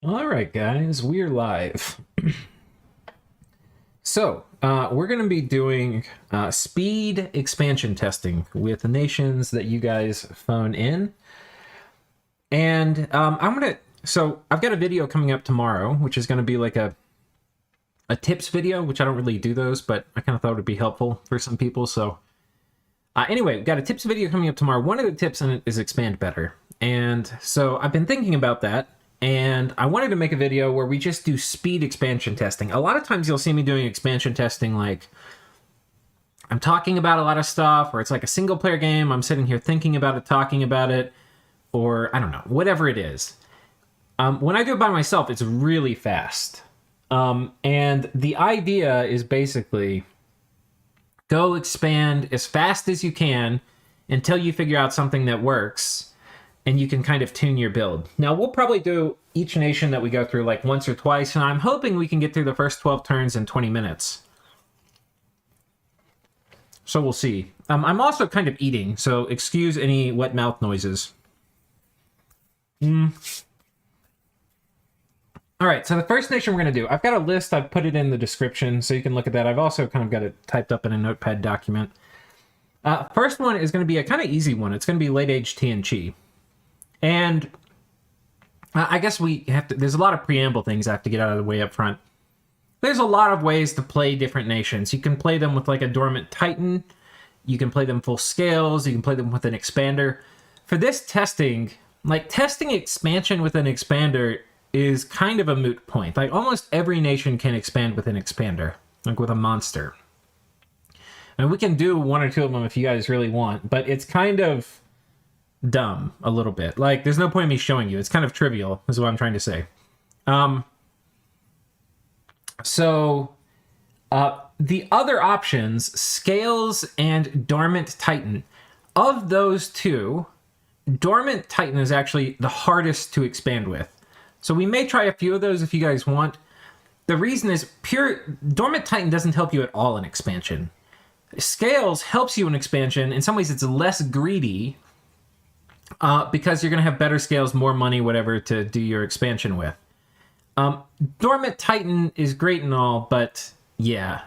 All right, guys, we're live. So, we're going to be doing speed expansion testing with the nations that you guys phone in. And I've got a video coming up tomorrow, which is going to be like a tips video, which I don't really do those, but I kind of thought it would be helpful for some people. So, anyway, we've got a tips video coming up tomorrow. One of the tips in it is expand better. And so I've been thinking about that. And I wanted to make a video where we just do speed expansion testing. A lot of times you'll see me doing expansion testing like I'm talking about a lot of stuff, or it's like a single player game. I'm sitting here thinking about it, talking about it, or I don't know, whatever it is. When I do it by myself, it's really fast. And the idea is basically go expand as fast as you can until you figure out something that works. And you can kind of tune your build. Now, we'll probably do each nation that we go through like once or twice, and I'm hoping we can get through the first 12 turns in 20 minutes. So we'll see. I'm also kind of eating, so excuse any wet mouth noises. All right, so the first nation we're going to do, I've got a list. I've put it in the description, so you can look at that. I've also kind of got it typed up in a notepad document. First one is going to be a kind of easy one. It's going to be late-age TNG. And I guess there's a lot of preamble things I have to get out of the way up front. There's a lot of ways to play different nations. You can play them with like a dormant titan. You can play them full scales. You can play them with an expander. For this testing, like testing expansion with an expander is kind of a moot point. Like almost every nation can expand with an expander, like with a monster. And we can do one or two of them if you guys really want, but it's kind of dumb a little bit. Like, there's no point in me showing you. It's kind of trivial, is what I'm trying to say. The other options, Scales and Dormant Titan. Of those two, Dormant Titan is actually the hardest to expand with. So we may try a few of those if you guys want. The reason is Dormant Titan doesn't help you at all in expansion. Scales helps you in expansion. In some ways, it's less greedy, because you're going to have better scales, more money, whatever, to do your expansion with. Dormant Titan is great and all, but yeah,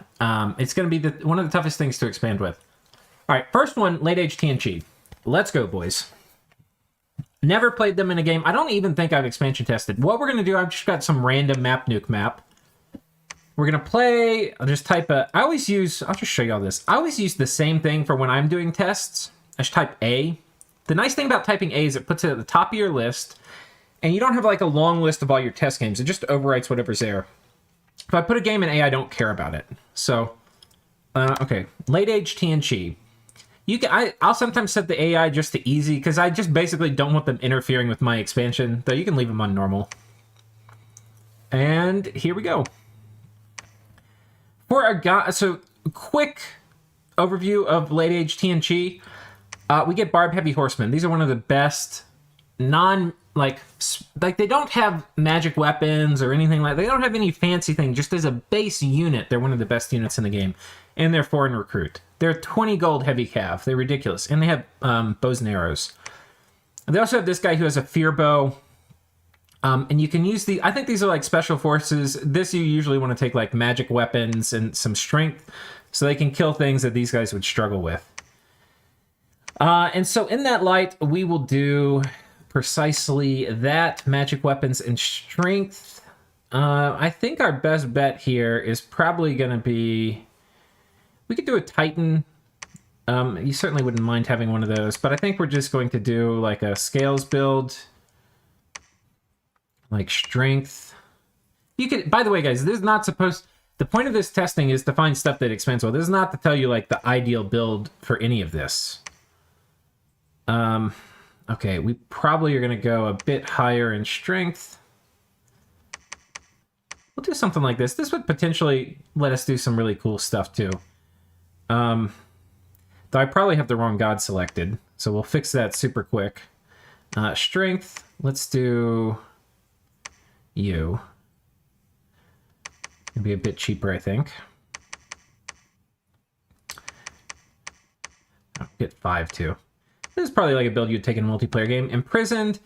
it's going to be one of the toughest things to expand with. All right, first one, Late Age TNG. Let's go, boys. Never played them in a game. I don't even think I've expansion tested. What we're going to do, I've just got some random map nuke map. We're going to play, I'll just I'll just show you all this. I always use the same thing for when I'm doing tests. I just type A. The nice thing about typing A is it puts it at the top of your list, and you don't have like a long list of all your test games. It just overwrites whatever's there. If I put a game in A, I don't care about it. So, okay, Late Age TNG. I'll sometimes set the AI just to easy, because I just basically don't want them interfering with my expansion, though you can leave them on normal. And here we go. So, quick overview of Late Age TNG. We get Barb Heavy Horsemen. These are one of the best like they don't have magic weapons or anything like that. They don't have any fancy thing. Just as a base unit, they're one of the best units in the game. And they're foreign recruit. They're 20 gold heavy cav. They're ridiculous. And they have bows and arrows. They also have this guy who has a fear bow. And you can use I think these are like special forces. This you usually want to take like magic weapons and some strength, so they can kill things that these guys would struggle with. And so in that light, we will do precisely that, magic weapons and strength. I think our best bet here is probably going to be, we could do a Titan. You certainly wouldn't mind having one of those, but I think we're just going to do like a scales build, like strength. You could, by the way, guys, this is not supposed, the point of this testing is to find stuff that expands well. This is not to tell you like the ideal build for any of this. Okay, we probably are going to go a bit higher in strength. We'll do something like this. This would potentially let us do some really cool stuff too. Though I probably have the wrong god selected, so we'll fix that super quick. Strength, let's do you. It'd be a bit cheaper, I think. I'll get 5 too. This is probably like a build you'd take in a multiplayer game. Imprisoned.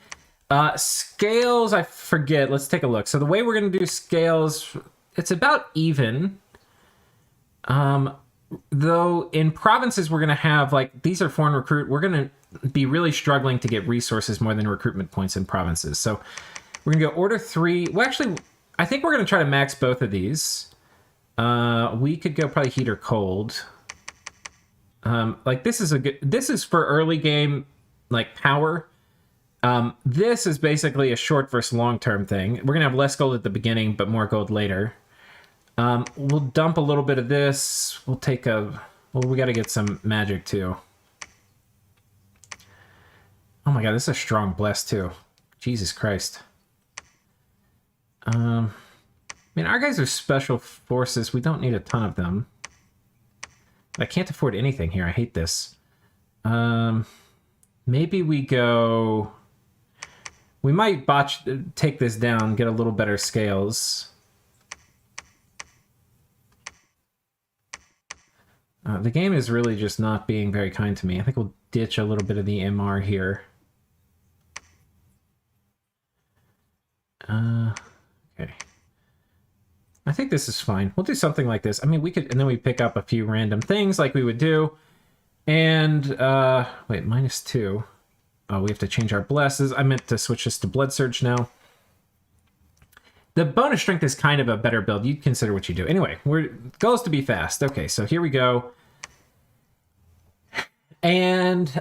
Scales, I forget. Let's take a look. So the way we're going to do scales, it's about even. Though in provinces, we're going to have, like, these are foreign recruit. We're going to be really struggling to get resources more than recruitment points in provinces. So we're going to go order 3. Well, actually, I think we're going to try to max both of these. We could go probably heat or cold. Like, this is for early game, like, power. This is basically a short versus long-term thing. We're going to have less gold at the beginning, but more gold later. We'll dump a little bit of this. We'll take a... Well, we got to get some magic, too. Oh my god, this is a strong bless, too. Jesus Christ. I mean, our guys are special forces. We don't need a ton of them. I can't afford anything here. I hate this. Maybe we go... We might take this down, get a little better scales. The game is really just not being very kind to me. I think we'll ditch a little bit of the MR here. Okay. I think this is fine. We'll do something like this. I mean, we could, and then we pick up a few random things like we would do. And, wait, -2. Oh, we have to change our blesses. I meant to switch this to Blood Surge now. The bonus strength is kind of a better build. You'd consider what you do. Anyway, goal is to be fast. Okay, so here we go. And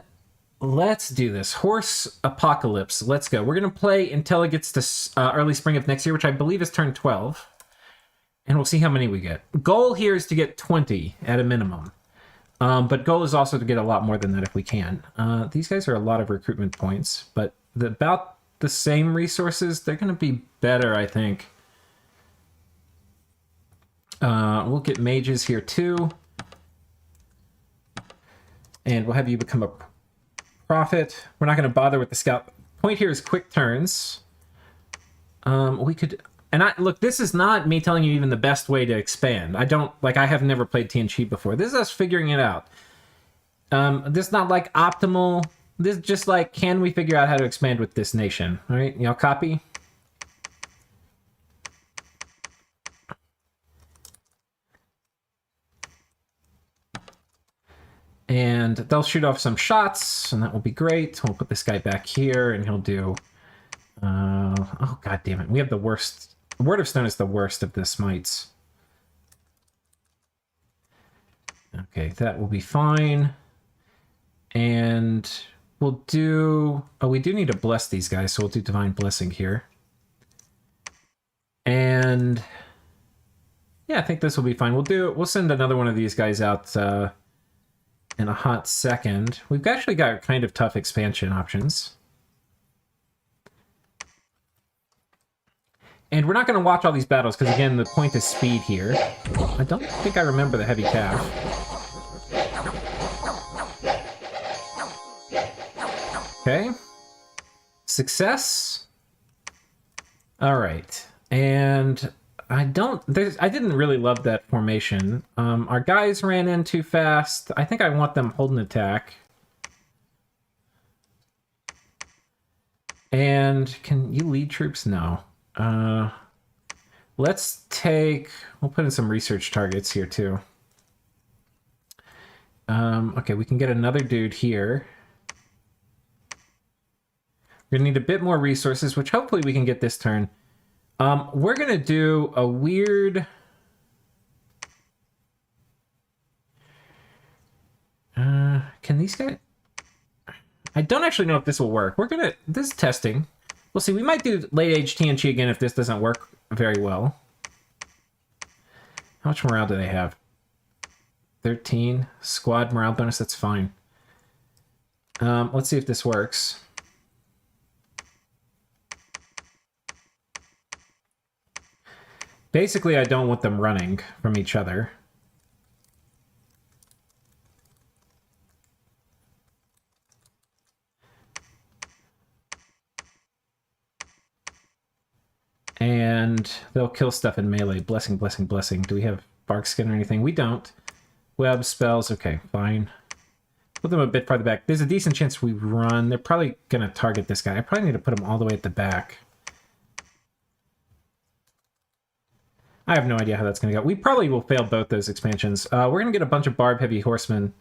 let's do this. Horse Apocalypse. Let's go. We're going to play until it gets to early spring of next year, which I believe is turn 12. And we'll see how many we get. Goal here is to get 20 at a minimum. But goal is also to get a lot more than that if we can. These guys are a lot of recruitment points, but about the same resources. They're going to be better, I think. We'll get mages here too. And we'll have you become a prophet. We're not going to bother with the scout. Point here is quick turns. We could... And look, this is not me telling you even the best way to expand. I have never played TNG before. This is us figuring it out. This is not like optimal. This is just like, can we figure out how to expand with this nation? All right, y'all copy? And they'll shoot off some shots, and that will be great. We'll put this guy back here, and he'll do... oh, god damn it. We have the worst... Word of Stone is the worst of the smites. Okay, that will be fine. And we'll do... Oh, we do need to bless these guys, so we'll do Divine Blessing here. And... yeah, I think this will be fine. We'll send another one of these guys out in a hot second. We've actually got kind of tough expansion options. And we're not going to watch all these battles, because again, the point is speed here. I don't think I remember the heavy calf. Okay. Success. Alright. And I didn't really love that formation. Our guys ran in too fast. I think I want them holding attack. And can you lead troops? No. Let's take... We'll put in some research targets here, too. Okay, we can get another dude here. We're going to need a bit more resources, which hopefully we can get this turn. We're going to do a weird... can these guys... I don't actually know if this will work. This is testing. We'll see. We might do late age TNG again if this doesn't work very well. How much morale do they have? 13. Squad morale bonus, that's fine. Let's see if this works. Basically, I don't want them running from each other. And they'll kill stuff in melee. Blessing, blessing, blessing. Do we have bark skin or anything? We don't. Web spells. Okay, fine. Put them a bit farther back. There's a decent chance we run. They're probably going to target this guy. I probably need to put him all the way at the back. I have no idea how that's going to go. We probably will fail both those expansions. We're going to get a bunch of barb heavy horsemen.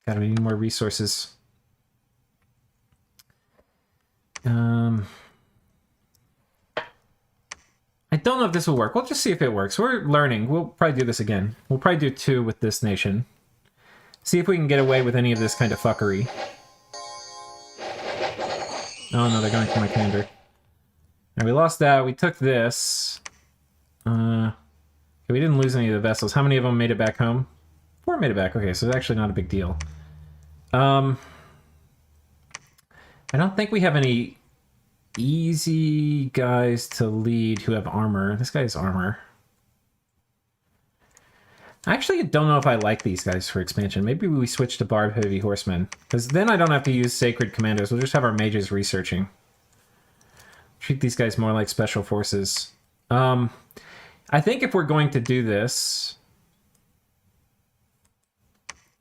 God, we need more resources. I don't know if this will work. We'll just see if it works. We're learning. We'll probably do this again. We'll probably do 2 with this nation. See if we can get away with any of this kind of fuckery. Oh no, they're going for my commander. Now we lost that. We took this. Okay, we didn't lose any of the vessels. How many of them made it back home? 4 made it back. Okay, so it's actually not a big deal. I don't think we have any easy guys to lead who have armor. This guy has armor. I actually don't know if I like these guys for expansion. Maybe we switch to barb heavy horsemen, because then I don't have to use sacred commandos. We'll just have our mages researching. Treat these guys more like special forces. I think if we're going to do this,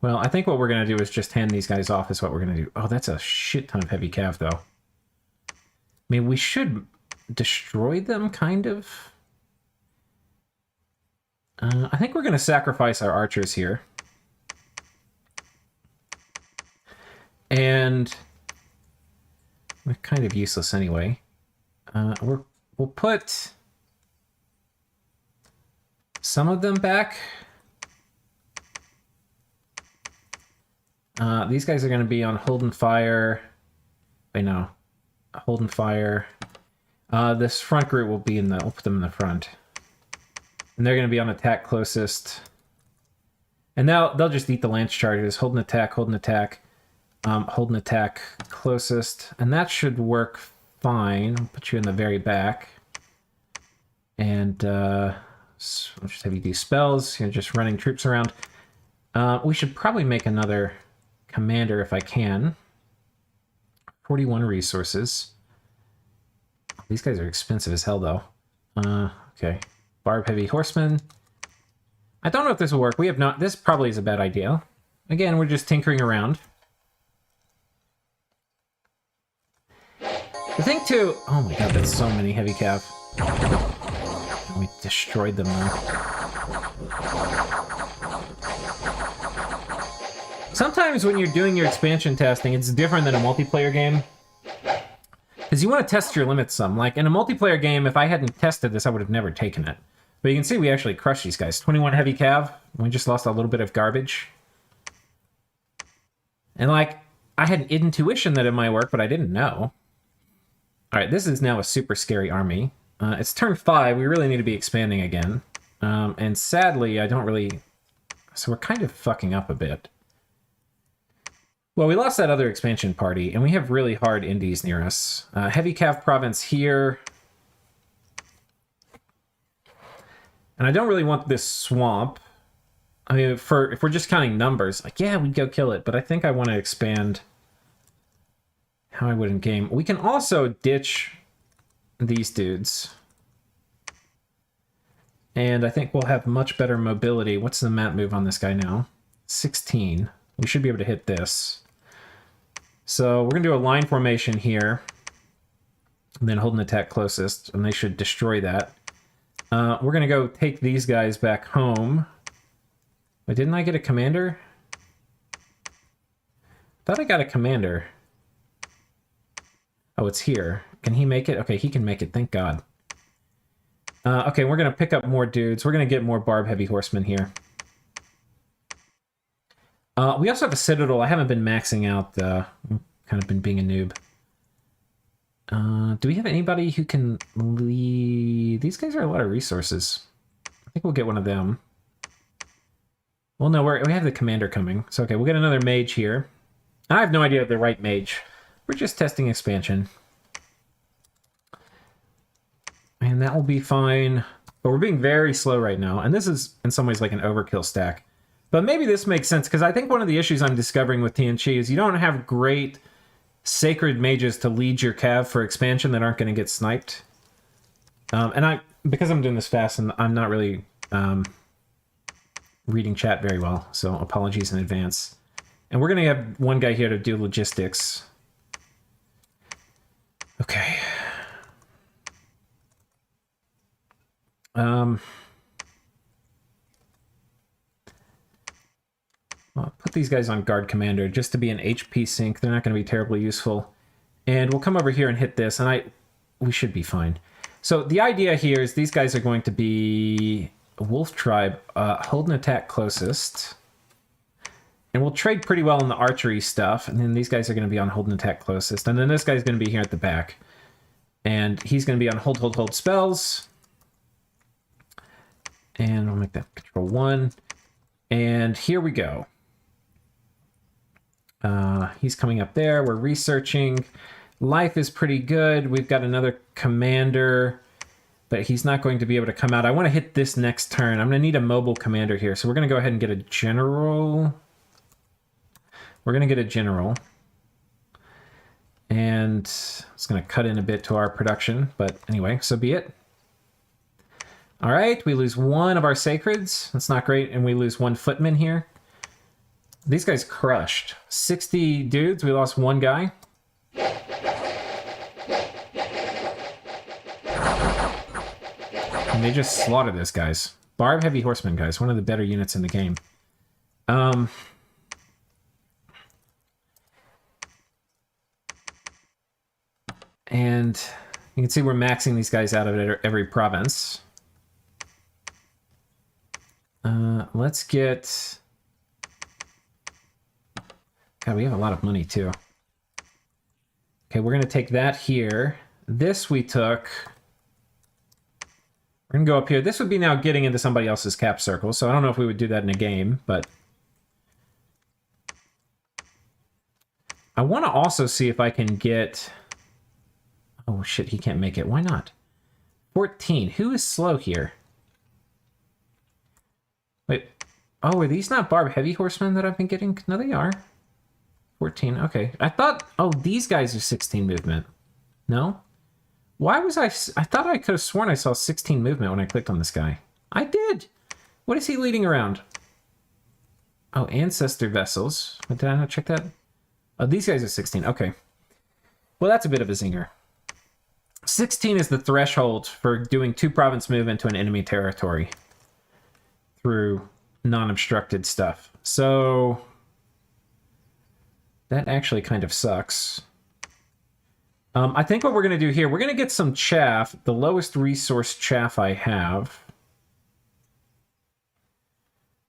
well, I think what we're going to do is just hand these guys off is what we're going to do. Oh, that's a shit ton of heavy cav, though. I mean, we should destroy them, kind of. I think we're going to sacrifice our archers here. And we're kind of useless anyway. We'll put some of them back. These guys are going to be on hold and fire. Wait, no. Hold and fire. This front group will be in the... We'll put them in the front. And they're going to be on attack closest. And now they'll just eat the lance charges. Hold and attack, hold and attack. Hold and attack closest. And that should work fine. I'll put you in the very back. And I'll just have you do spells. You're just running troops around. We should probably make another commander if I can. 41 resources. These guys are expensive as hell, though. Okay. Barb heavy horsemen. I don't know if this will work. We have not... This probably is a bad idea. Again, we're just tinkering around. The thing, too... Oh my god, that's so many heavy cav. We destroyed them, though. Sometimes when you're doing your expansion testing, it's different than a multiplayer game. Because you want to test your limits some. Like, in a multiplayer game, if I hadn't tested this, I would have never taken it. But you can see we actually crushed these guys. 21 heavy cav. We just lost a little bit of garbage. And, like, I had an intuition that it might work, but I didn't know. Alright, this is now a super scary army. It's turn 5. We really need to be expanding again. And sadly, I don't really... So we're kind of fucking up a bit. Well, we lost that other expansion party, and we have really hard indies near us. Heavy Cav province here. And I don't really want this swamp. I mean, if we're just counting numbers, like, yeah, we'd go kill it, but I think I want to expand how I would in game. We can also ditch these dudes. And I think we'll have much better mobility. What's the map move on this guy now? 16. We should be able to hit this. So we're going to do a line formation here. And then hold an attack closest. And they should destroy that. We're going to go take these guys back home. Wait, didn't I get a commander? Thought I got a commander. Oh, it's here. Can he make it? Okay, he can make it. Thank God. Okay, we're going to pick up more dudes. We're going to get more barb heavy horsemen here. We also have a citadel. I haven't been maxing out. Kind of been being a noob. Do we have anybody who can lead? These guys are a lot of resources. I think we'll get one of them. Well, no, we have the commander coming. So, okay, we'll get another mage here. I have no idea if the right mage. We're just testing expansion. And that will be fine. But we're being very slow right now. And this is, in some ways, like an overkill stack. But maybe this makes sense, because I think one of the issues I'm discovering with TNG is you don't have great sacred mages to lead your cav for expansion that aren't going to get sniped. And because I'm doing this fast and I'm not really reading chat very well, so apologies in advance. And we're going to have one guy here to do logistics. Okay. I'll put these guys on guard commander just to be an HP sink. They're not going to be terribly useful. And we'll come over here and hit this, and we should be fine. So the idea here is these guys are going to be a wolf tribe, hold and attack closest. And we'll trade pretty well in the archery stuff, and then these guys are going to be on hold and attack closest. And then this guy's going to be here at the back. And he's going to be on hold spells. And I'll make that control 1. And here we go. He's coming up there. We're researching. Life is pretty good. We've got another commander, but he's not going to be able to come out. I want to hit this next turn. I'm going to need a mobile commander here. So we're going to go ahead and get a general. We're going to get a general. And it's going to cut in a bit to our production. But anyway, so be it. All right, we lose one of our sacreds. That's not great. And we lose one footman here. These guys crushed. 60 dudes. We lost one guy. And they just slaughtered this, guys. Barb Heavy Horseman, guys. One of the better units in the game. And you can see we're maxing these guys out of every province. Let's get... God, we have a lot of money, too. Okay, we're going to take that here. This we took... We're going to go up here. This would be now getting into somebody else's cap circle, so I don't know if we would do that in a game, but... I want to also see if I can get... Oh, shit, he can't make it. Why not? 14. Who is slow here? Wait. Oh, are these not Barb Heavy Horsemen that I've been getting? No, they are. 14. Okay. I thought... Oh, these guys are 16 movement. No? Why was I thought I could have sworn I saw 16 movement when I clicked on this guy. I did! What is he leading around? Oh, Ancestor Vessels. Did I not check that? Oh, these guys are 16. Okay. Well, that's a bit of a zinger. 16 is the threshold for doing 2 province move into an enemy territory through non-obstructed stuff. So that actually kind of sucks. I think what we're going to do here, we're going to get some chaff, the lowest resource chaff I have,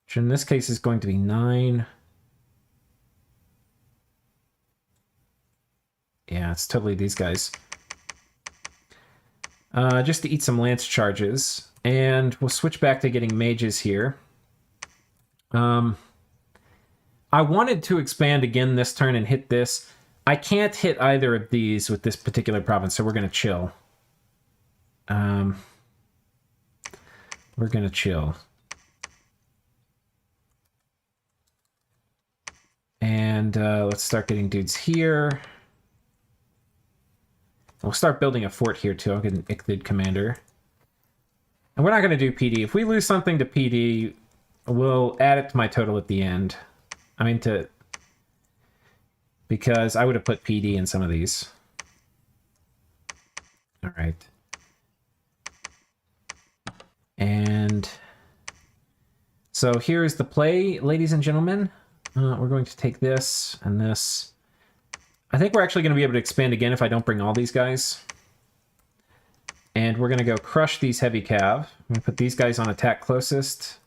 which in this case is going to be 9. Yeah, it's totally these guys. Just to eat some lance charges. And we'll switch back to getting mages here. I wanted to expand again this turn and hit this. I can't hit either of these with this particular province, so we're going to chill. We're going to chill. And let's start getting dudes here. We'll start building a fort here, too. I'll get an Icthid commander. And we're not going to do PD. If we lose something to PD, we'll add it to my total at the end. I mean, because I would have put PD in some of these. All right. And so here's the play, ladies and gentlemen. We're going to take this and this. I think we're actually going to be able to expand again if I don't bring all these guys. And we're going to go crush these heavy cav. I'm going to put these guys on attack closest.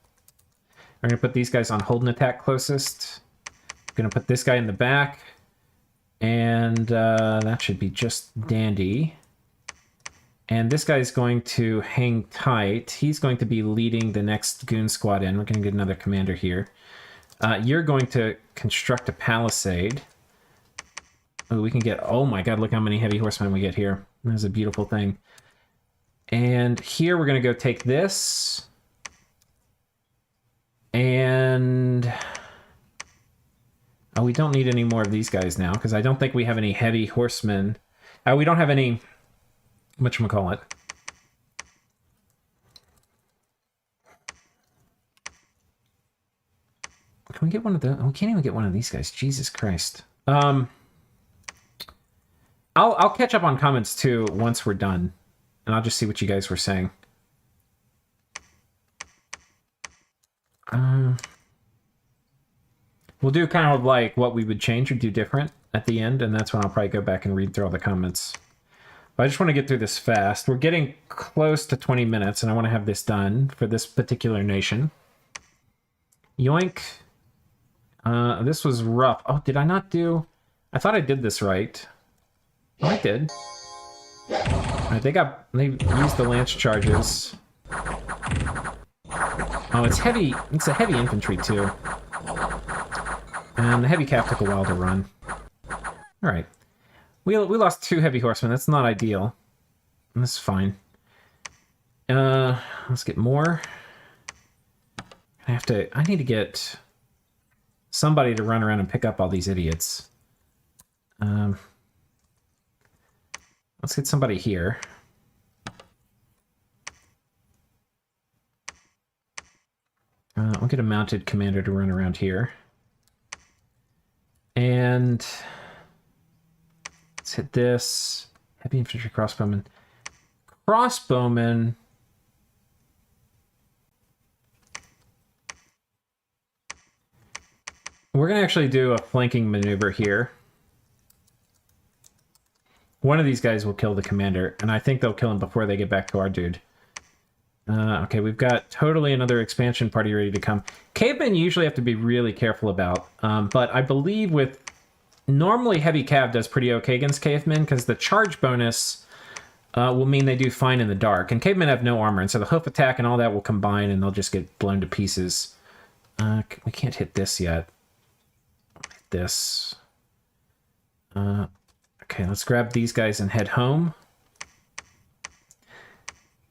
I'm going to put these guys on hold and attack closest. I'm going to put this guy in the back. And that should be just dandy. And this guy's going to hang tight. He's going to be leading the next goon squad in. We're going to get another commander here. You're going to construct a palisade. Oh, we can get... Oh my god, look how many heavy horsemen we get here. That's a beautiful thing. And here we're going to go take this. And... Oh, we don't need any more of these guys now, because I don't think we have any heavy horsemen. We don't have any... Whatchamacallit? Can we get one of the? We can't even get one of these guys. Jesus Christ. I'll catch up on comments too once we're done, and I'll just see what you guys were saying. We'll do kind of like what we would change or do different at the end, and that's when I'll probably go back and read through all the comments. But I just want to get through this fast. We're getting close to 20 minutes, and I want to have this done for this particular nation. Yoink. This was rough. Oh, did I not do... I thought I did this right. Oh, I did. Alright, they used the lance charges. Oh, it's heavy. It's a heavy infantry, too. And the heavy cav took a while to run. Alright. We lost 2 heavy horsemen. That's not ideal. That's fine. Let's get more. I need to get somebody to run around and pick up all these idiots. Let's get somebody here. I'll get a mounted commander to run around here. And let's hit this. Heavy infantry crossbowmen. Crossbowmen. We're going to actually do a flanking maneuver here. One of these guys will kill the commander, and I think they'll kill him before they get back to our dude. Okay, we've got totally another expansion party ready to come. Cavemen you usually have to be really careful about, but I believe with... Normally heavy cav does pretty okay against cavemen, because the charge bonus will mean they do fine in the dark. And cavemen have no armor, and so the hoof attack and all that will combine, and they'll just get blown to pieces. We can't hit this yet. Hit this. Okay, let's grab these guys and head home.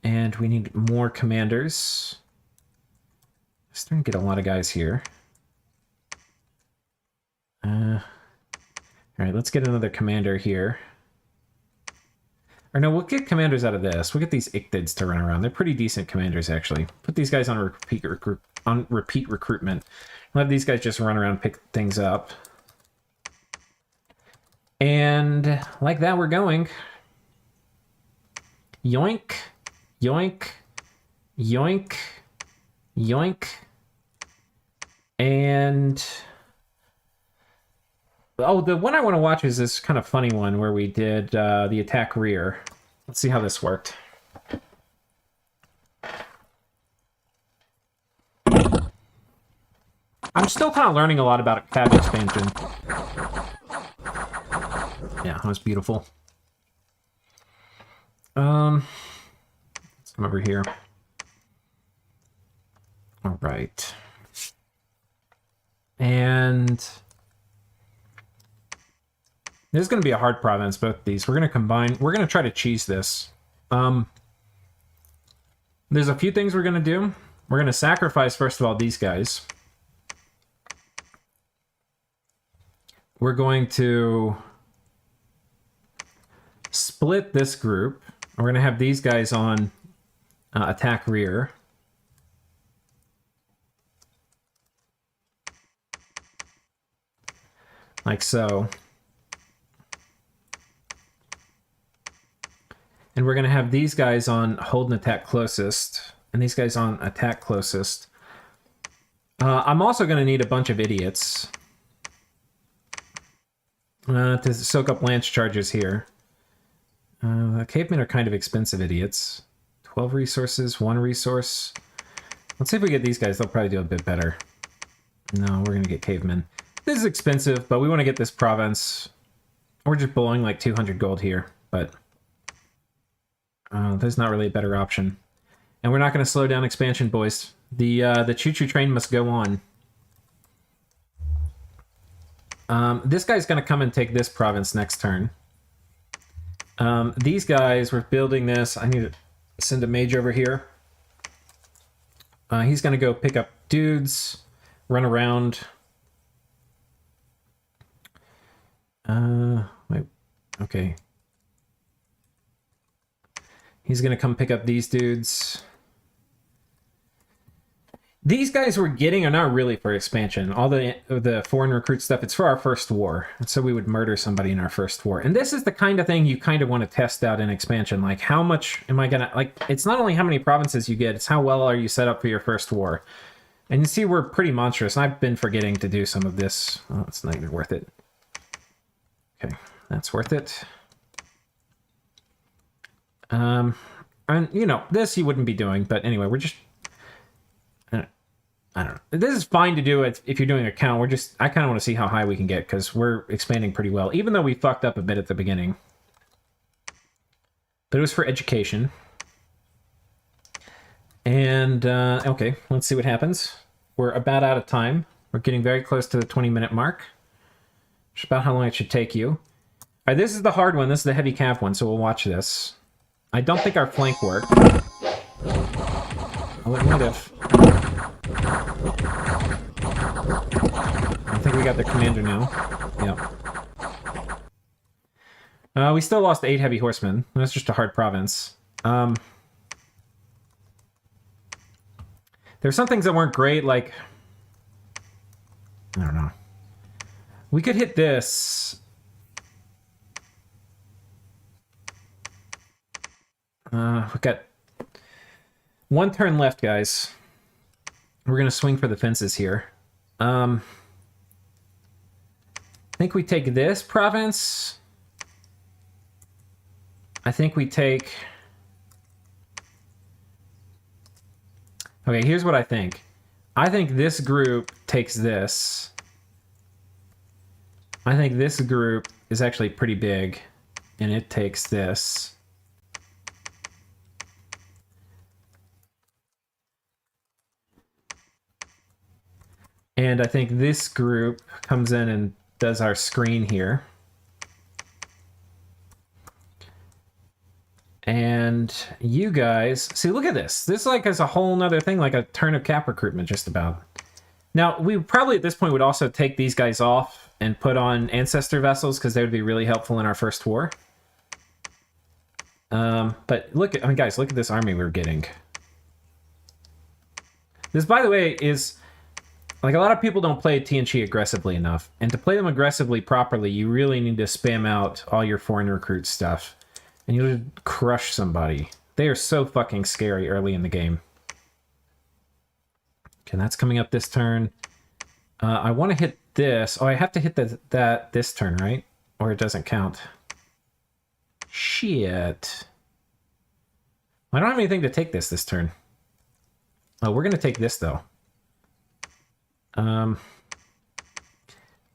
And we need more commanders. I'm starting to get a lot of guys here. Alright, let's get another commander here. Or no, we'll get commanders out of this. We'll get these Ichthids to run around. They're pretty decent commanders, actually. Put these guys on repeat recruitment. Let these guys just run around, pick things up. And like that, we're going. Yoink, yoink, yoink, yoink. And... oh, the one I want to watch is this kind of funny one where we did the attack rear. Let's see how this worked. I'm still kind of learning a lot about cav expansion. Yeah, that was beautiful. Let's come over here. All right. And... this is going to be a hard province, both these. We're going to combine... we're going to try to cheese this. There's a few things we're going to do. We're going to sacrifice, first of all, these guys. We're going to split this group. We're going to have these guys on attack rear. Like so. And we're going to have these guys on hold and attack closest. And these guys on attack closest. I'm also going to need a bunch of idiots. To soak up lance charges here. The cavemen are kind of expensive idiots. 12 resources, 1 resource. Let's see if we get these guys. They'll probably do a bit better. No, we're going to get cavemen. This is expensive, but we want to get this province. We're just blowing like 200 gold here, but there's not really a better option. And we're not going to slow down expansion, boys. The choo-choo train must go on. This guy's going to come and take this province next turn. These guys, we're building this. I need to send a mage over here. He's going to go pick up dudes, run around. Wait, okay. He's going to come pick up these dudes. These guys we're getting are not really for expansion. All the foreign recruit stuff, it's for our first war. So we would murder somebody in our first war. And this is the kind of thing you kind of want to test out in expansion. Like, how much am I going to... Like, it's not only how many provinces you get, it's how well are you set up for your first war. And you see we're pretty monstrous. And I've been forgetting to do some of this. Oh, it's not even worth it. Okay, that's worth it. And, you know, this you wouldn't be doing. But anyway, we're just... I don't know. This is fine to do it if you're doing a count. I kind of want to see how high we can get because we're expanding pretty well, even though we fucked up a bit at the beginning. But it was for education. And, okay, let's see what happens. We're about out of time. We're getting very close to the 20-minute mark. Which is about how long it should take you. All right, this is the hard one. This is the heavy cav one, so we'll watch this. I don't think our flank worked. Oh, it might have. I think we got the commander now. Yeah. We still lost 8 heavy horsemen. That's just a hard province. There's some things that weren't great, like... I don't know. We could hit this. We've got 1 turn left, guys. We're going to swing for the fences here. I think we take this province. I think we take... Okay, here's what I think. I think this group takes this. I think this group is actually pretty big, and it takes this. And I think this group comes in and does our screen here. And you guys... See, look at this. This like is a whole nother thing, like a turn of cap recruitment, just about. Now, we probably at this point would also take these guys off and put on ancestor vessels, because they would be really helpful in our first war. But look at... I mean, guys, look at this army we're getting. This, by the way, is... Like, a lot of people don't play TNG aggressively enough. And to play them aggressively properly, you really need to spam out all your foreign recruit stuff. And you'll crush somebody. They are so fucking scary early in the game. Okay, that's coming up this turn. I want to hit this. Oh, I have to hit this turn, right? Or it doesn't count. Shit. I don't have anything to take this turn. Oh, we're going to take this, though.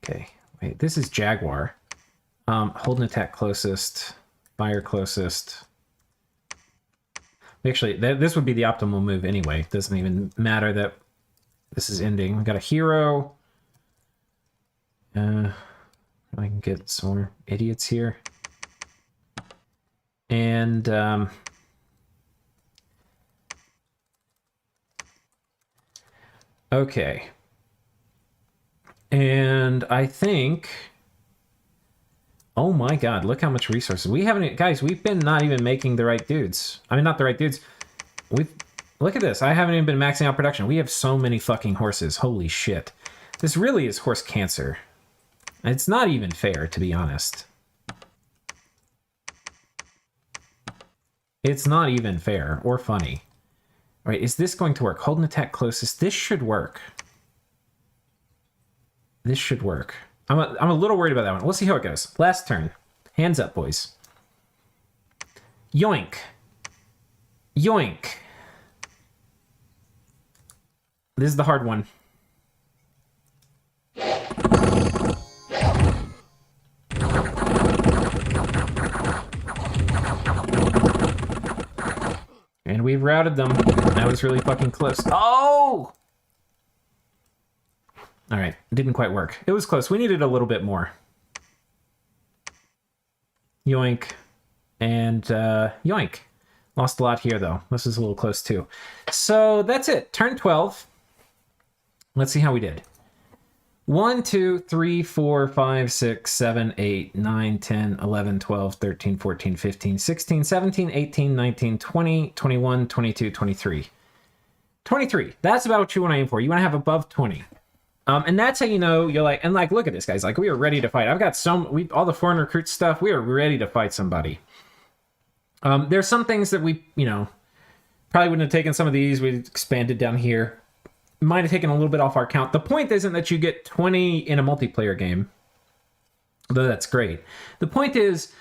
Okay, wait, this is Jaguar. Hold and attack closest, fire closest. Actually, this would be the optimal move anyway. It doesn't even matter that this is ending. We got a hero. I can get some more idiots here. And, okay. And I think... Oh my god, look how much resources. We haven't... Guys, we've been not even making the right dudes. I mean, not the right dudes. Look at this. I haven't even been maxing out production. We have so many fucking horses. Holy shit. This really is horse cancer. It's not even fair, to be honest. It's not even fair or funny. All right, is this going to work? Hold and attack closest. This should work. This should work. I'm a little worried about that one. We'll see how it goes. Last turn. Hands up, boys. Yoink. Yoink. This is the hard one. And we've routed them. That was really fucking close. Oh! All right, didn't quite work. It was close. We needed a little bit more. Yoink. And yoink. Lost a lot here, though. This is a little close, too. So that's it. Turn 12. Let's see how we did. 1, 2, 3, 4, 5, 6, 7, 8, 9, 10, 11, 12, 13, 14, 15, 16, 17, 18, 19, 20, 21, 22, 23. 23. That's about what you want to aim for. You want to have above 20. And that's how you know you're like, and like, look at this, guys. Like, we are ready to fight. I've got all the foreign recruit stuff. We are ready to fight somebody. There's some things that we, probably wouldn't have taken some of these. We expanded down here. Might have taken a little bit off our count. The point isn't that you get 20 in a multiplayer game, though that's great. The point is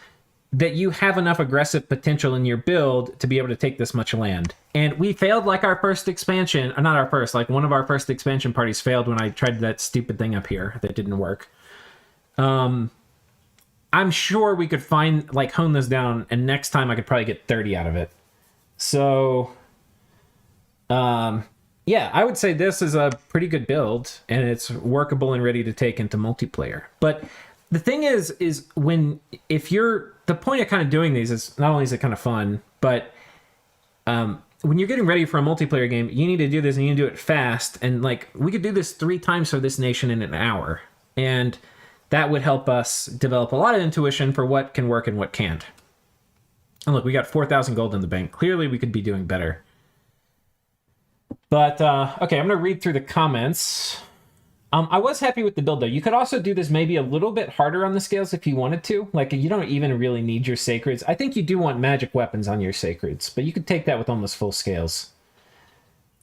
that you have enough aggressive potential in your build to be able to take this much land. And we failed like our first expansion, or not our first, like one of our first expansion parties failed when I tried that stupid thing up here that didn't work. I'm sure we could hone this down, and next time I could probably get 30 out of it. So, yeah, I would say this is a pretty good build, and it's workable and ready to take into multiplayer. But the thing is the point of kind of doing these is not only is it kind of fun, but when you're getting ready for a multiplayer game, you need to do this and you need to do it fast. And like, we could do this 3 times for this nation in an hour. And that would help us develop a lot of intuition for what can work and what can't. And look, we got 4,000 gold in the bank. Clearly we could be doing better. But, okay, I'm going to read through the comments. I was happy with the build, though. You could also do this maybe a little bit harder on the scales if you wanted to. Like, you don't even really need your sacreds. I think you do want magic weapons on your sacreds, but you could take that with almost full scales.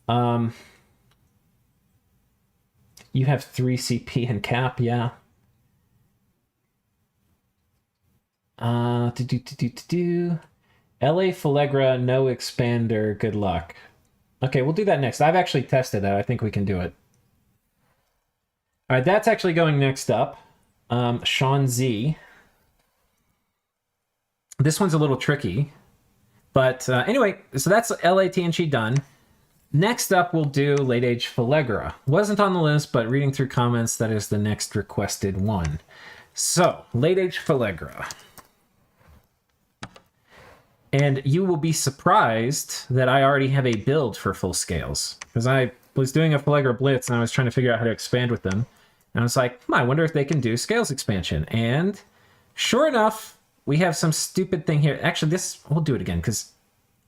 You have 3 CP and cap, yeah. LA Phlegra, no expander, good luck. Okay, we'll do that next. I've actually tested that. I think we can do it. All right, that's actually going next up. Sean Z. This one's a little tricky. But anyway, so that's LATNG done. Next up, we'll do Late Age Phlegra. Wasn't on the list, but reading through comments, that is the next requested one. So, Late Age Phlegra. And you will be surprised that I already have a build for full scales. Because I was doing a Phlegra Blitz, and I was trying to figure out how to expand with them. And I was like, I wonder if they can do scales expansion. And sure enough, we have some stupid thing here. Actually, we'll do it again, because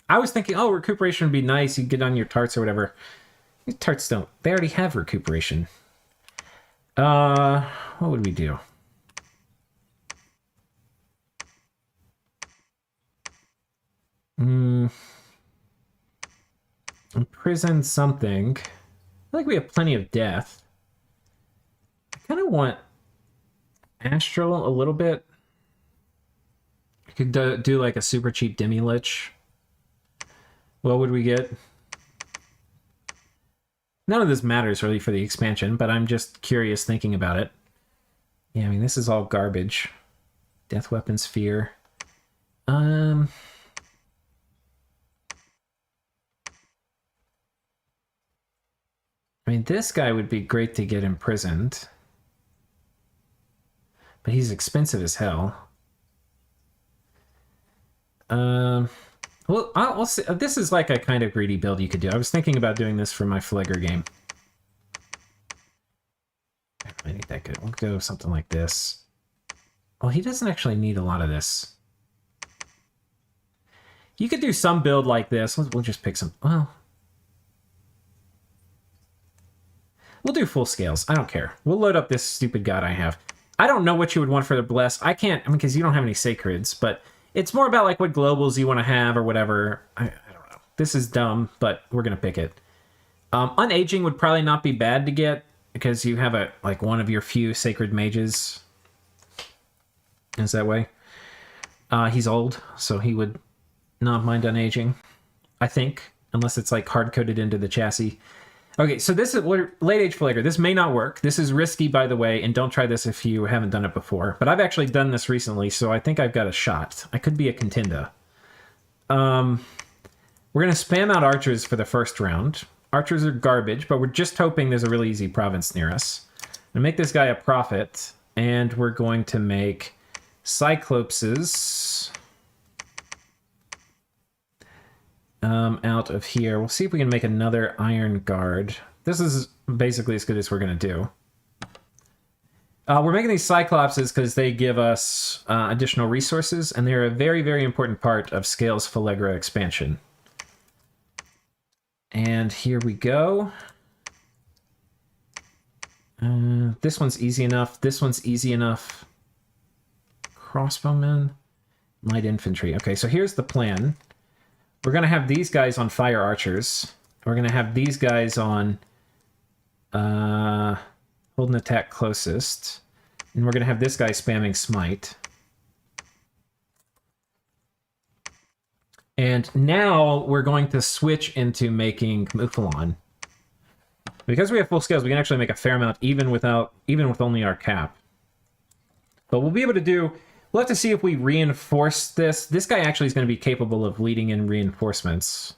I was thinking, oh, recuperation would be nice. You get on your tarts or whatever. These tarts don't. They already have recuperation. What would we do? Imprison something. I feel like we have plenty of death. I kind of want Astral a little bit. I could do like a super cheap Demi Lich. What would we get? None of this matters really for the expansion, but I'm just curious thinking about it. Yeah, I mean, this is all garbage. Death Weapon Sphere. I mean, this guy would be great to get imprisoned. But he's expensive as hell. Well, I'll see. This is like a kind of greedy build you could do. I was thinking about doing this for my Phlegra game. I don't need that good. We'll go something like this. Well, he doesn't actually need a lot of this. You could do some build like this. We'll just pick some. Well, we'll do full scales. I don't care. We'll load up this stupid god I have. I don't know what you would want for the bless. I can't, I mean, because you don't have any sacreds, but it's more about like what globals you want to have or whatever. I don't know. This is dumb, but we're going to pick it. Unaging would probably not be bad to get because you have like one of your few sacred mages. Is that way? He's old, so he would not mind unaging, I think, unless it's like hard-coded into the chassis. Okay, so this is Late Age Phlegra. This may not work. This is risky, by the way, and don't try this if you haven't done it before. But I've actually done this recently, so I think I've got a shot. I could be a contender. We're going to spam out archers for the first round. Archers are garbage, but we're just hoping there's a really easy province near us. I'm going to make this guy a prophet, and we're going to make Cyclopses out of here. We'll see if we can make another Iron Guard. This is basically as good as we're going to do. We're making these Cyclopses because they give us additional resources, and they're a very, very important part of Scales Phlegra expansion. And here we go. This one's easy enough. This one's easy enough. Crossbowmen, light infantry. Okay, so here's the plan. We're going to have these guys on fire archers. We're going to have these guys on hold an attack closest. And we're going to have this guy spamming smite. And now we're going to switch into making Mouflon. Because we have full scales, we can actually make a fair amount even with only our cap. But we'll be able to do... We'll have to see if we reinforce this. This guy actually is going to be capable of leading in reinforcements.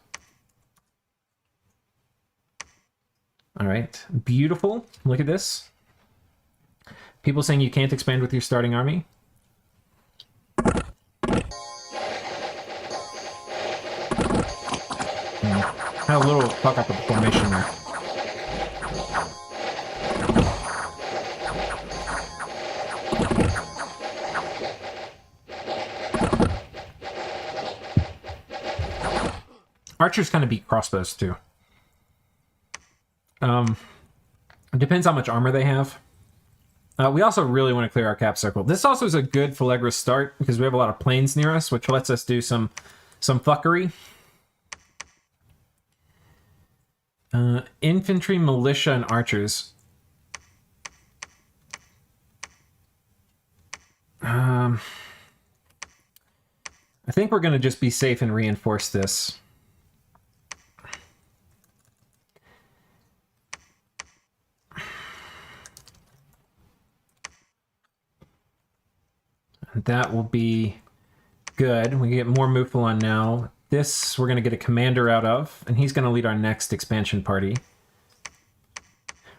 All right. Beautiful. Look at this. People saying you can't expand with your starting army. Had a little fuck up of the formation there. Archers kind of beat crossbows too. It depends how much armor they have. We also really want to clear our cap circle. This also is a good Phlegra start because we have a lot of plains near us, which lets us do some fuckery. Infantry, militia, and archers. I think we're going to just be safe and reinforce this. That will be good. We get more Mouflon now. This we're going to get a commander out of, and he's going to lead our next expansion party.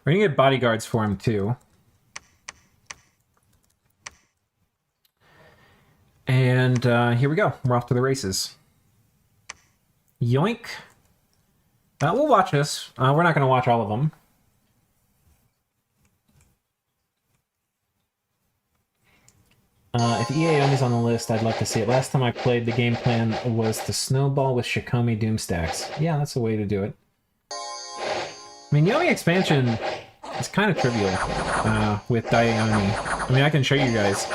We're going to get bodyguards for him, too. And here we go. We're off to the races. Yoink. We'll watch this. We're not going to watch all of them. If EAM is on the list, I'd like to see it. Last time I played, the game plan was to snowball with Shikomi Doomstacks. Yeah, that's a way to do it. I mean, Yomi expansion is kind of trivial with Daioni. I mean, I can show you guys.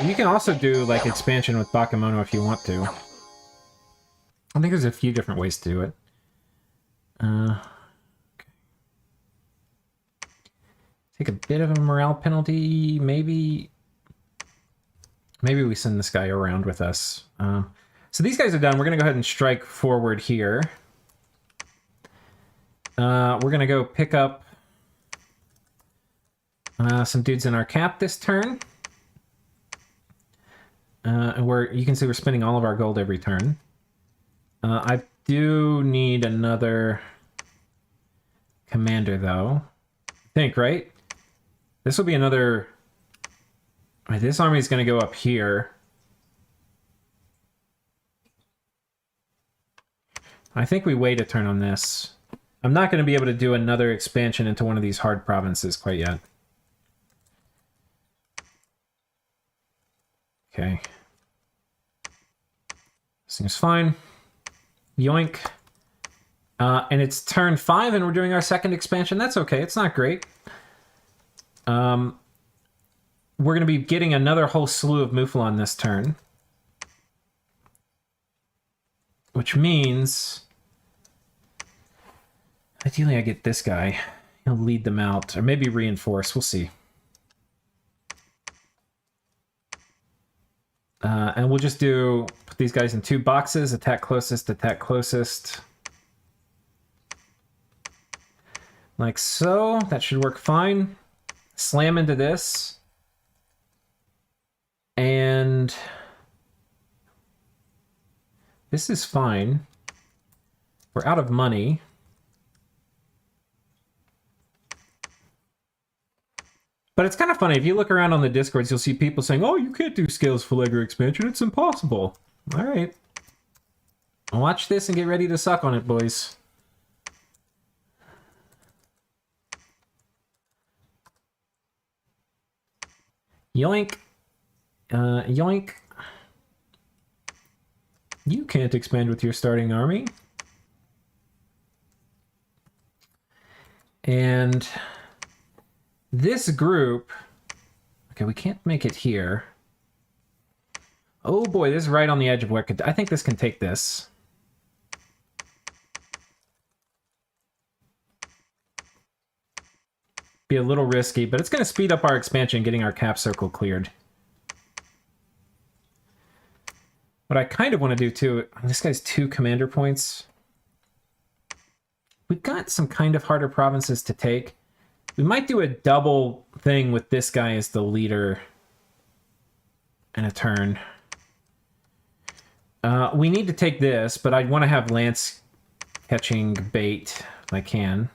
You can also do, like, expansion with Bakemono if you want to. I think there's a few different ways to do it. Okay. Take a bit of a morale penalty, maybe... Maybe we send this guy around with us. So these guys are done. We're going to go ahead and strike forward here. We're going to go pick up some dudes in our cap this turn. And you can see we're spending all of our gold every turn. I do need another commander, though. I think, right? This will be another... Right, this army is going to go up here. I think we wait a turn on this. I'm not going to be able to do another expansion into one of these hard provinces quite yet. Okay. This thing's fine. Yoink. And it's turn 5 and we're doing our second expansion. That's okay. It's not great. We're going to be getting another whole slew of Mouflon this turn. Which means... Ideally I get this guy. He'll lead them out. Or maybe reinforce. We'll see. And we'll just put these guys in 2 boxes. Attack closest, attack closest. Like so. That should work fine. Slam into this. And this is fine. We're out of money. But it's kind of funny. If you look around on the Discords, you'll see people saying, oh, you can't do Scales Phlegra expansion. It's impossible. All right. Watch this and get ready to suck on it, boys. Yoink. Yoink. You can't expand with your starting army. And this group... Okay, we can't make it here. Oh boy, this is right on the edge of where... I think this can take this. Be a little risky, but it's going to speed up our expansion, getting our cap circle cleared. What I kind of want to do, too... This guy's 2 commander points. We've got some kind of harder provinces to take. We might do a double thing with this guy as the leader in a turn. We need to take this, but I want to have lance catching bait if I can.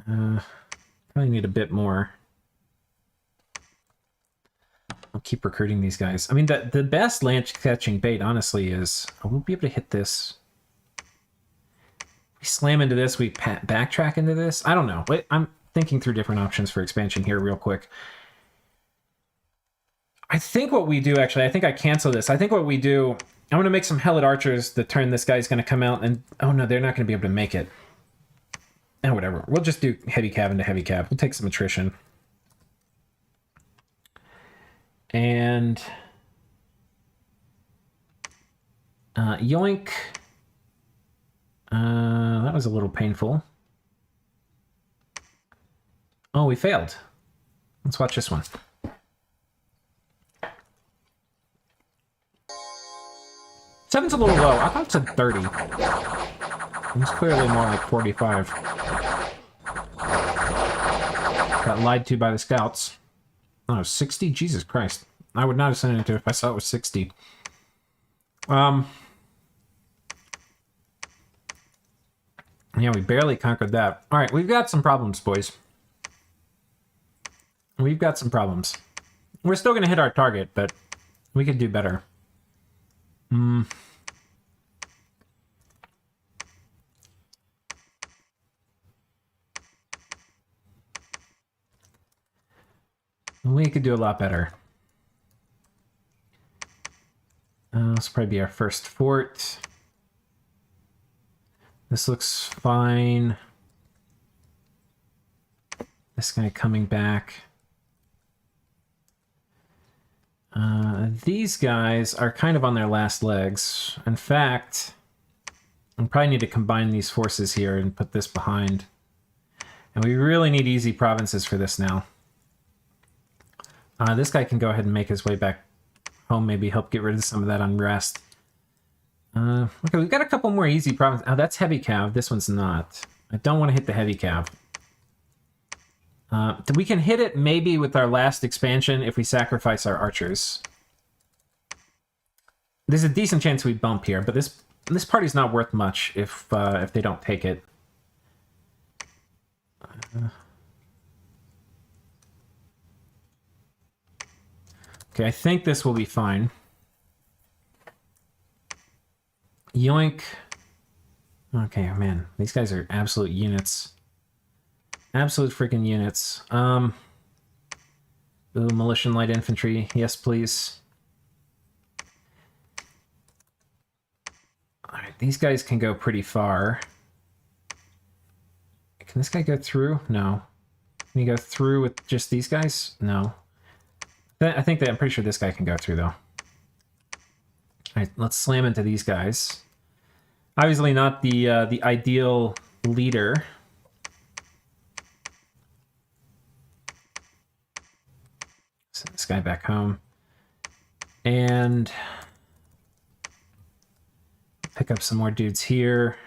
Probably need a bit more. I'll keep recruiting these guys. I mean, the best lance catching bait, honestly, is... we'll be able to hit this. We slam into this, we backtrack into this. I don't know. Wait, I'm thinking through different options for expansion here real quick. I think what we do, actually, I think I cancel this. I think what we do, I'm going to make some Helot Archers the turn this guy's going to come out, and... oh no, they're not going to be able to make it. And whatever. We'll just do heavy cav into heavy cav. We'll take some attrition. And... yoink. That was a little painful. Oh, we failed. Let's watch this one. Seven's a little low. I thought it said 30. It's clearly more like 45. Got lied to by the scouts. Oh, 60? Jesus Christ. I would not have sent it to if I saw it was 60. Yeah, we barely conquered that. All right, we've got some problems, boys. We've got some problems. We're still going to hit our target, but we could do better. We could do a lot better. This will probably be our first fort. This looks fine. This guy coming back. These guys are kind of on their last legs. In fact, I probably need to combine these forces here and put this behind. And we really need easy provinces for this now. This guy can go ahead and make his way back home, maybe help get rid of some of that unrest. Okay, we've got a couple more easy provinces. Oh, that's heavy cav. This one's not. I don't want to hit the heavy cav. We can hit it maybe with our last expansion if we sacrifice our archers. There's a decent chance we bump here, but this party's not worth much if they don't take it. Okay, I think this will be fine. Yoink. Okay, man, these guys are absolute units. Absolute freaking units. Ooh, militia and light infantry. Yes, please. Alright, these guys can go pretty far. Can this guy go through? No. Can he go through with just these guys? No. I think that I'm pretty sure this guy can go through, though. Alright, let's slam into these guys. Obviously not the ideal leader. Send this guy back home. And pick up some more dudes here.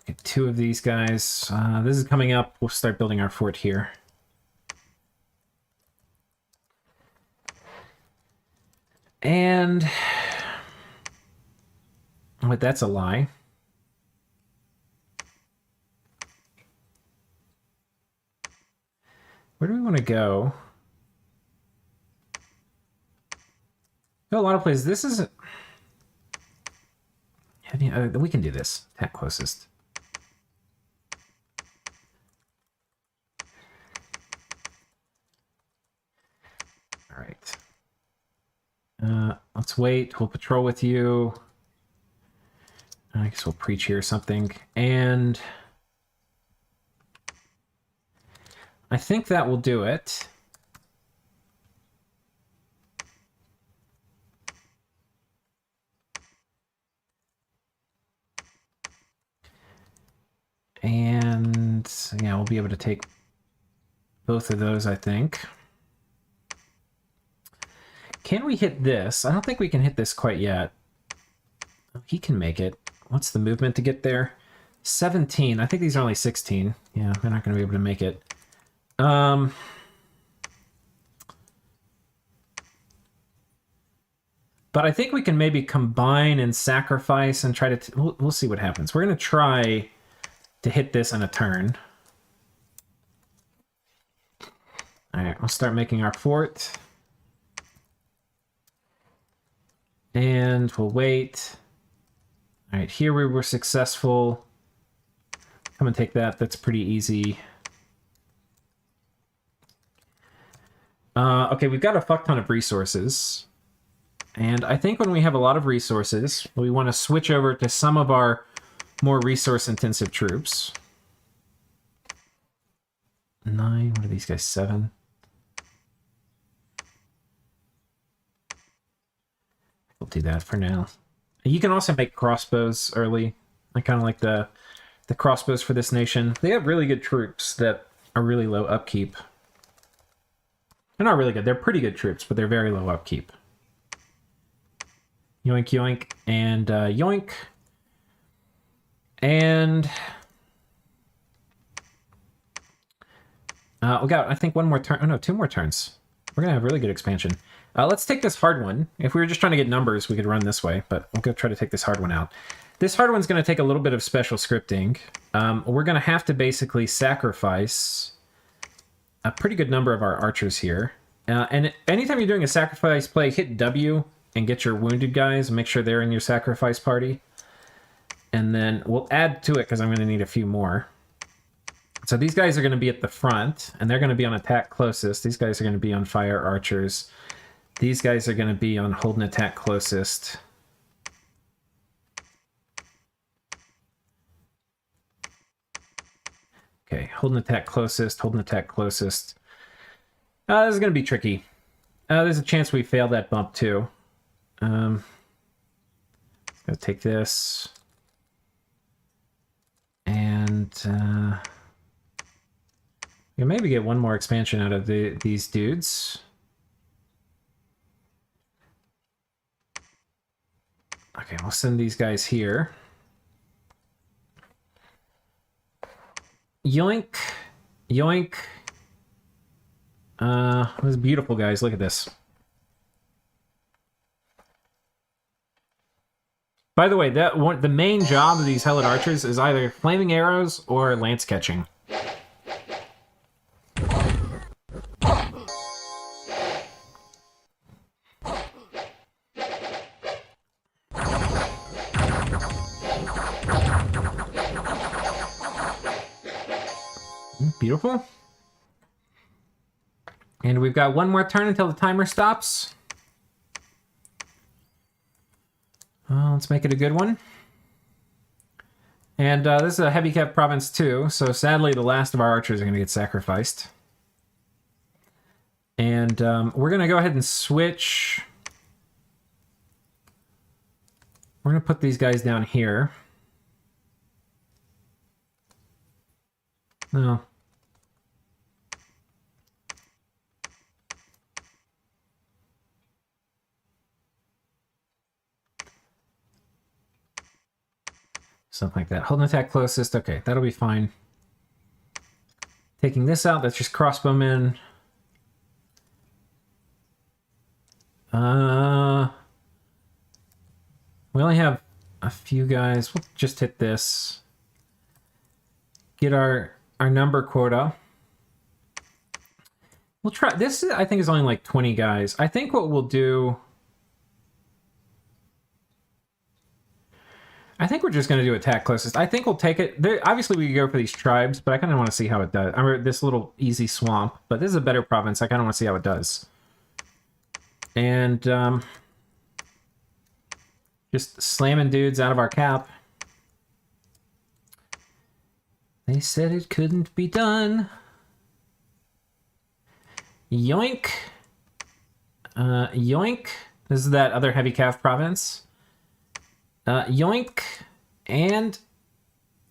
Get 2 of these guys. This is coming up. We'll start building our fort here. And wait, that's a lie. Where do we want to go? Go a lot of places. This isn't... we can do this. Attack closest. All right. Let's wait. We'll patrol with you. I guess we'll preach here or something. And I think that will do it. And yeah, we'll be able to take both of those, I think. Can we hit this? I don't think we can hit this quite yet. He can make it. What's the movement to get there? 17. I think these are only 16. Yeah, they're not going to be able to make it. But I think we can maybe combine and sacrifice and try to... We'll see what happens. We're going to try to hit this on a turn. All right, we'll start making our fort. And we'll wait. All right, here we were successful. Come and take that. That's pretty easy. Okay, we've got a fuck ton of resources. And I think when we have a lot of resources, we want to switch over to some of our more resource-intensive troops. 9, what are these guys, 7? We'll do that for now. You can also make crossbows early. I kind of like the crossbows for this nation. They have really good troops that are really low upkeep. They're not really good. They're pretty good troops, but they're very low upkeep. Yoink, yoink, and yoink. And we got, I think, one more turn. Oh, no, 2 more turns. We're going to have really good expansion. Let's take this hard one. If we were just trying to get numbers, we could run this way, but we'll go try to take this hard one out. This hard one's going to take a little bit of special scripting. We're going to have to basically sacrifice a pretty good number of our archers here. And anytime you're doing a sacrifice play, hit W and get your wounded guys and make sure they're in your sacrifice party. And then we'll add to it because I'm going to need a few more. So these guys are going to be at the front, and they're going to be on attack closest. These guys are going to be on fire archers. These guys are going to be on hold and attack closest. Okay, hold and attack closest, hold and attack closest. This is going to be tricky. There's a chance we fail that bump too. Gonna take this. And we can maybe get one more expansion out of these dudes. Okay, we'll send these guys here. Yoink. Yoink. This is beautiful, guys. Look at this. By the way, the main job of these Helot archers is either flaming arrows or lance catching. Beautiful. And we've got one more turn until the timer stops. Let's make it a good one. And this is a heavy cap province too, so sadly the last of our archers are going to get sacrificed. And we're going to go ahead and switch. We're going to put these guys down here. No. Something like that. Hold and attack closest. Okay, that'll be fine. Taking this out, that's just crossbowmen. We only have a few guys. We'll just hit this. Get our number quota. We'll try. This, I think, is only like 20 guys. I think what we'll do... I think we're just going to do attack closest. I think we'll take it. Obviously, we could go for these tribes, but I kind of want to see how it does. I mean, this little easy swamp, but this is a better province. I kind of want to see how it does. And just slamming dudes out of our cap. They said it couldn't be done. Yoink. Yoink. This is that other heavy calf province. Yoink. And...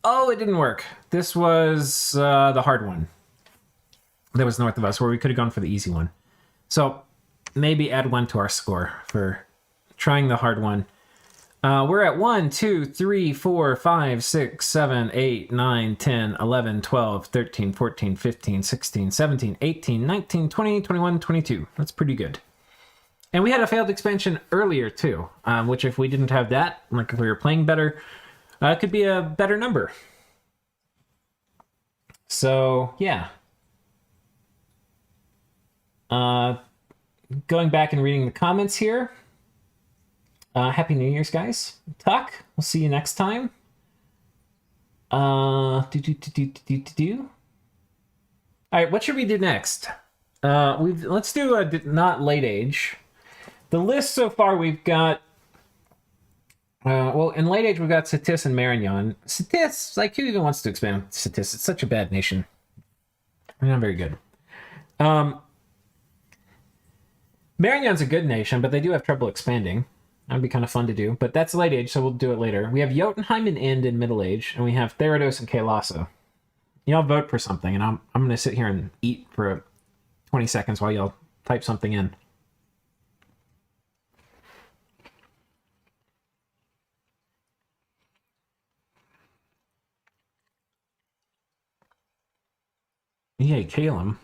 oh, it didn't work. This was the hard one. That was north of us, where we could have gone for the easy one. So maybe add 1 to our score for trying the hard one. We're at 1, 2, 3, 4, 5, 6, 7, 8, 9, 10, 11, 12, 13, 14, 15, 16, 17, 18, 19, 20, 21, 22. That's pretty good. And we had a failed expansion earlier too, which if we didn't have that, like if we were playing better, it could be a better number. So, yeah. Going back and reading the comments here. Happy New Year's, guys. Tuck, we'll see you next time. All right, what should we do next? Let's do a not late age. The list so far we've got... well, in late age we've got Satis and Marignon. Satis, like, who even wants to expand Satis? It's such a bad nation. Not very good. Marignon's a good nation, but they do have trouble expanding. That'd be kind of fun to do, but that's late age, so we'll do it later. We have Jotunheim and Ind in middle age, and we have Therados and Kailasa. Y'all vote for something, and I'm going to sit here and eat for 20 seconds while y'all type something in. Yay, Calum.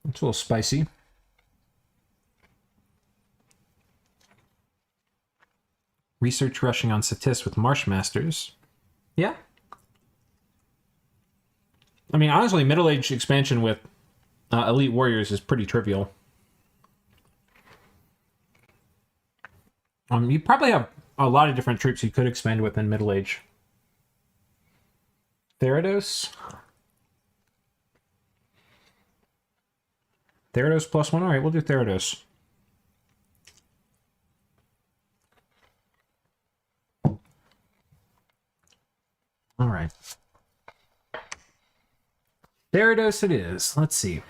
It's a little spicy. Research rushing on Satis with Marshmasters. Yeah. I mean, honestly, middle-aged expansion with Elite Warriors is pretty trivial. You probably have a lot of different troops you could expand with in middle age. Therados. Therados +1. All right, we'll do Therados. All right. Therados it is. Let's see.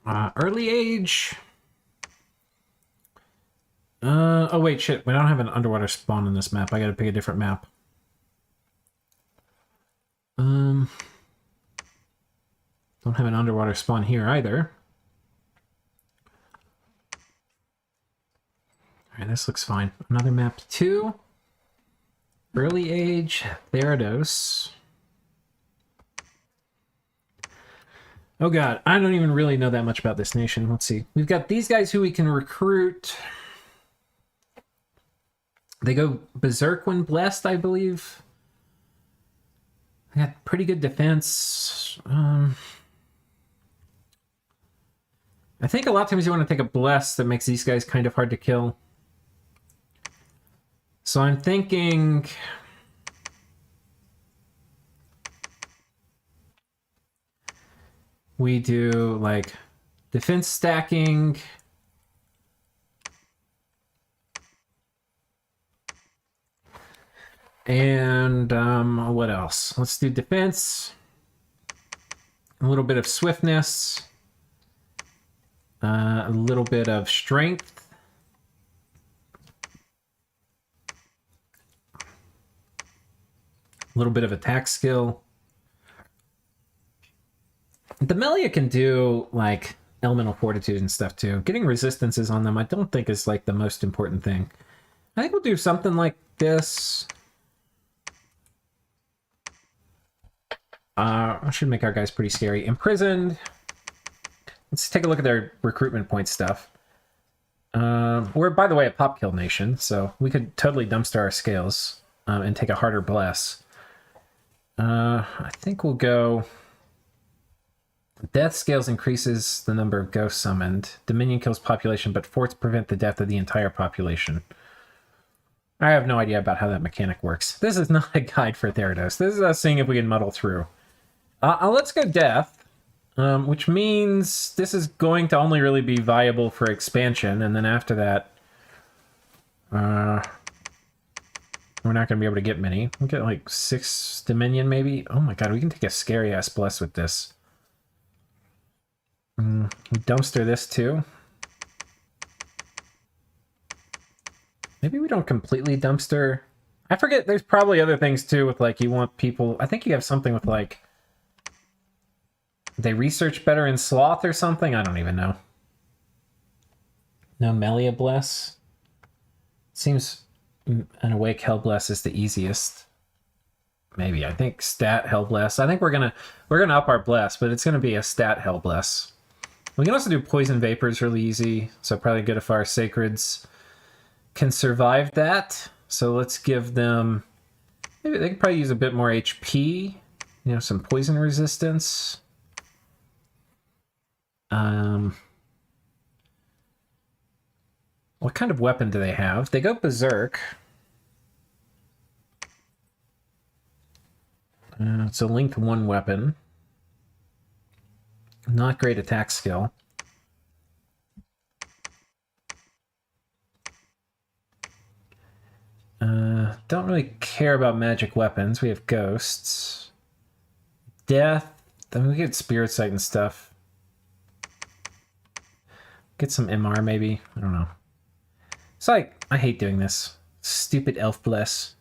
Early age. Oh wait, shit. We don't have an underwater spawn in this map. I gotta pick a different map. Don't have an underwater spawn here either. All right, this looks fine. Another map 2. Early age, Therados. Oh god, I don't even really know that much about this nation. Let's see. We've got these guys who we can recruit. They go berserk when blessed, I believe. They got pretty good defense. I think a lot of times you want to take a bless that makes these guys kind of hard to kill. So I'm thinking... we do, like, defense stacking. And, what else? Let's do defense. A little bit of swiftness. A little bit of strength. A little bit of attack skill. The Melia can do, like, elemental fortitude and stuff, too. Getting resistances on them I don't think is, like, the most important thing. I think we'll do something like this. I should make our guys pretty scary. Imprisoned. Let's take a look at their recruitment point stuff. We're, by the way, a pop kill nation, so we could totally dumpster our scales and take a harder bless. I think we'll go... Death scales increases the number of ghosts summoned. Dominion kills population, but forts prevent the death of the entire population. I have no idea about how that mechanic works. This is not a guide for Therados. This is us seeing if we can muddle through. Let's go death. Which means this is going to only really be viable for expansion, and then after that, we're not going to be able to get many. We'll get like 6 Dominion, maybe. Oh my god, we can take a scary-ass bless with this. Dumpster this too. Maybe we don't completely dumpster. I forget, there's probably other things too with like, you want people... I think you have something with like... They research better in sloth or something? I don't even know. No Melia Bless. Seems an Awake Hell Bless is the easiest. Maybe. I think stat Hell Bless. I think we're gonna up our Bless, but it's gonna be a stat Hell Bless. We can also do Poison Vapors really easy, so probably good if our Sacreds can survive that. So let's give them... Maybe they can probably use a bit more HP. You know, some poison resistance. What kind of weapon do they have? They go Berserk. It's a linked 1 weapon. Not great attack skill. Don't really care about magic weapons. We have ghosts. Death. Then we get Spirit Sight and stuff. Get some MR maybe. I don't know. It's like, I hate doing this. Stupid Elf Bless.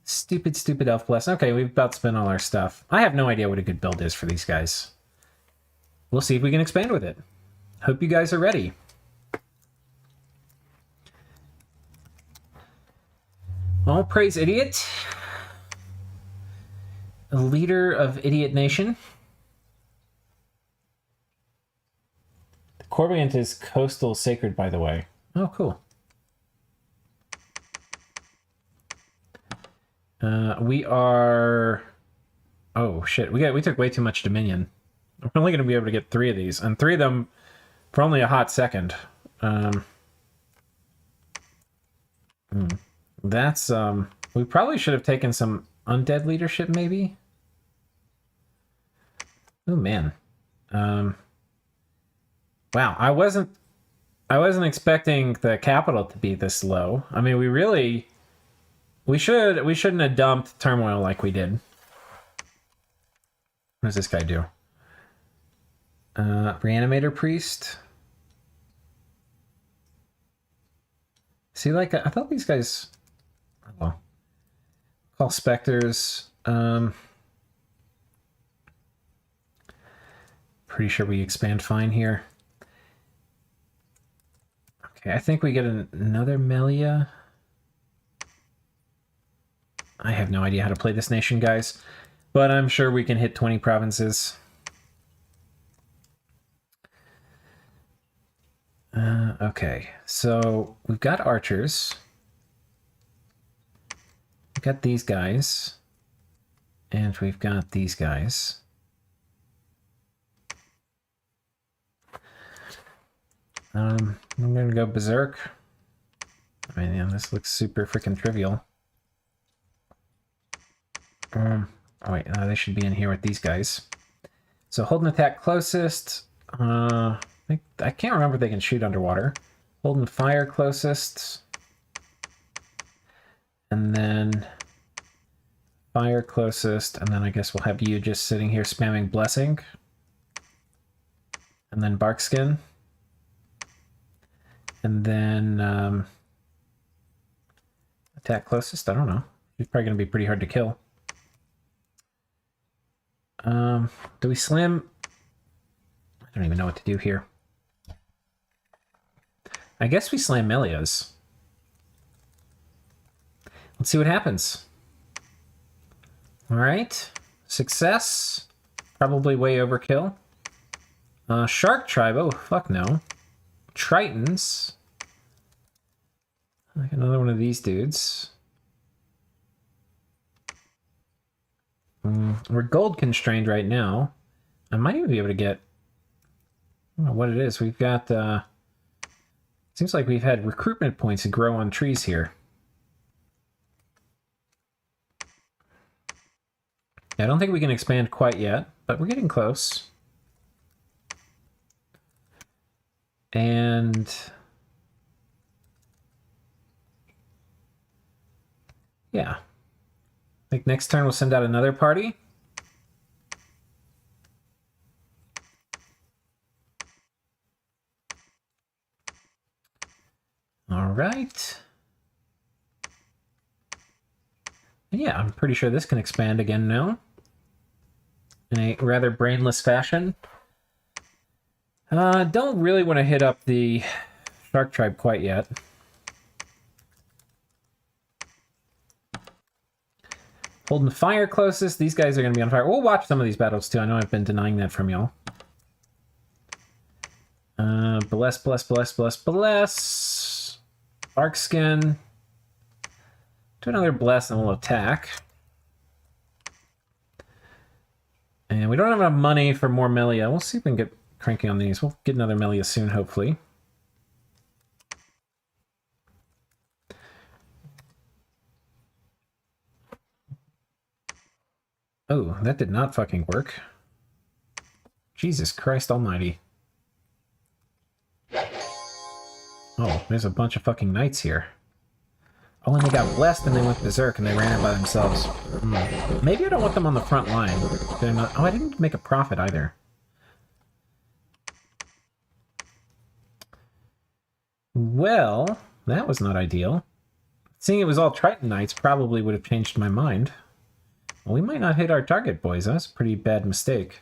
Stupid Elf Bless. Okay, we've about spent all our stuff. I have no idea what a good build is for these guys. We'll see if we can expand with it. Hope you guys are ready. All praise Idiot. A leader of Idiot Nation. The Corbiant is coastal sacred, by the way. Oh, cool. We are... Oh, shit. We took way too much Dominion. We're only going to be able to get 3 of these. And 3 of them for only a hot second. That's... We probably should have taken some undead leadership, maybe? Oh, man. Wow, I wasn't expecting the capital to be this low. I mean, we shouldn't have dumped Turmoil like we did. What does this guy do? Reanimator Priest. See, like, I thought these guys... Oh. Call Spectres. Pretty sure we expand fine here. Okay, I think we get another Melia. I have no idea how to play this nation, guys. But I'm sure we can hit 20 provinces. Okay, so we've got archers. We've got these guys. And we've got these guys. I'm going to go Berserk. I mean, yeah, this looks super freaking trivial. Oh wait, they should be in here with these guys. So hold and attack closest. I can't remember if they can shoot underwater. Hold and fire closest. And then fire closest. And then I guess we'll have you just sitting here spamming Blessing. And then Barkskin. And then attack closest. I don't know. He's probably going to be pretty hard to kill. Do we slam? I don't even know what to do here. I guess we slam Melias. Let's see what happens. All right. Success. Probably way overkill. Shark Tribe. Oh, fuck no. Tritons. Like another one of these dudes. We're gold constrained right now. I might even be able to get... I don't know what it is. We've got... seems like we've had recruitment points grow on trees here. I don't think we can expand quite yet, but we're getting close. And yeah, I think next turn we'll send out another party. All right. Yeah, I'm pretty sure this can expand again now. In a rather brainless fashion. Don't really want to hit up the Shark Tribe quite yet. Holding fire closest. These guys are going to be on fire. We'll watch some of these battles too. I know I've been denying that from y'all. Bless, bless, bless, bless, bless. Arc skin. Do another bless and we'll attack. And we don't have enough money for more Melia. We'll see if we can get cranking on these. We'll get another Melia soon, hopefully. Oh, that did not fucking work. Jesus Christ almighty. Oh, there's a bunch of fucking knights here. Oh, and they got blessed and they went berserk and they ran it by themselves. Maybe I don't want them on the front line. They're not... Oh, I didn't make a profit either. Well, that was not ideal. Seeing it was all Triton Knights probably would have changed my mind. Well, we might not hit our target, boys. That's a pretty bad mistake.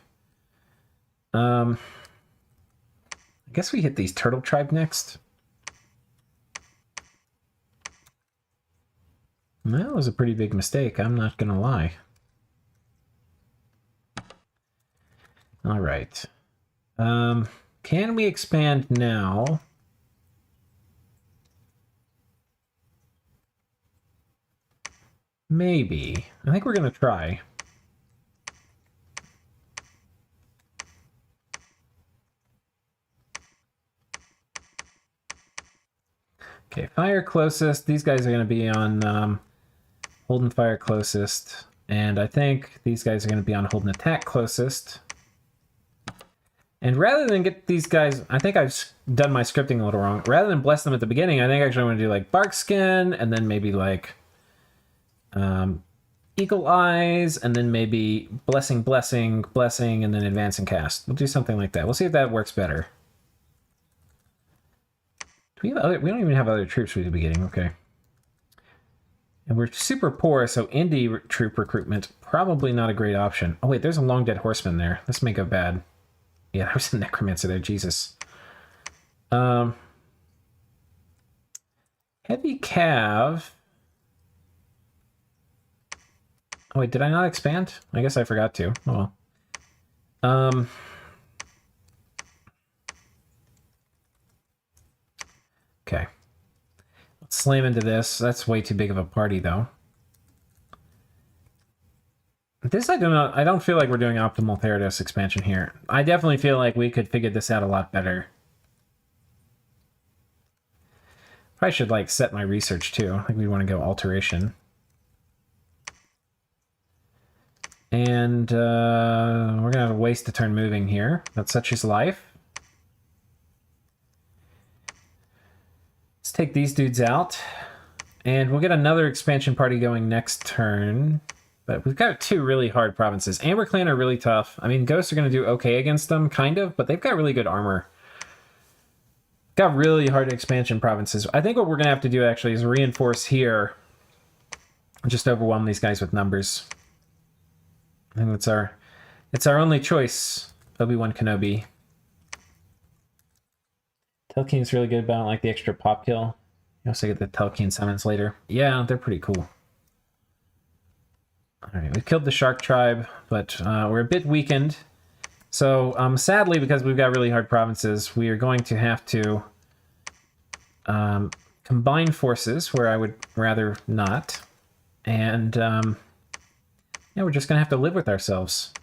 I guess we hit these Turtle Tribe next. That was a pretty big mistake, I'm not gonna lie. All right. Can we expand now? Maybe. I think we're gonna try. Okay, fire closest. These guys are gonna be on holding fire closest. And I think these guys are gonna be on holding attack closest. And rather than get these guys, I think I've done my scripting a little wrong. Rather than bless them at the beginning, I think actually I want to do like Bark Skin, and then maybe like Eagle Eyes, and then maybe Blessing, Blessing, Blessing, and then Advance and Cast. We'll do something like that. We'll see if that works better. Do we have other? We don't even have other troops at the beginning. Okay. And we're super poor, so indie troop recruitment, probably not a great option. Oh wait, there's a Long Dead Horseman there. This may go bad. Yeah, there was a Necromancer there, Jesus. Heavy Cav. Oh wait, did I not expand? I guess I forgot to. Oh well. Okay. Let's slam into this. That's way too big of a party, though. This I don't feel like we're doing optimal Therados expansion here. I definitely feel like we could figure this out a lot better. Probably should like set my research too. I think we want to go alteration. And we're gonna have to waste a turn moving here. That's such is life. Let's take these dudes out. And we'll get another expansion party going next turn. But we've got two really hard provinces. Amber Clan are really tough. I mean, Ghosts are going to do okay against them, kind of, but they've got really good armor. Got really hard expansion provinces. I think what we're going to have to do, actually, is reinforce here. Just overwhelm these guys with numbers. I think it's our only choice, Obi-Wan Kenobi. Telkeen's really good, but I don't like the extra pop kill. You also get the Telkeen summons later. Yeah, they're pretty cool. Alright, we killed the Shark Tribe, but we're a bit weakened. So, sadly, because we've got really hard provinces, we are going to have to combine forces, where I would rather not. And, yeah, we're just going to have to live with ourselves.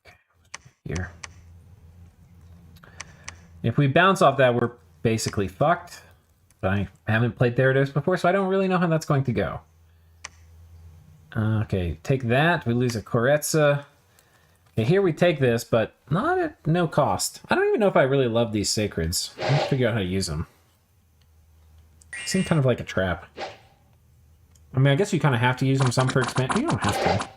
Okay, here. If we bounce off that, we're basically fucked. But I haven't played Therados before, so I don't really know how that's going to go. Okay, take that. We lose a Koretsa. Okay, here we take this, but not at no cost. I don't even know if I really love these sacreds. I have to figure out how to use them. Seem kind of like a trap. I mean, I guess you kind of have to use them some for expansion. You don't have to.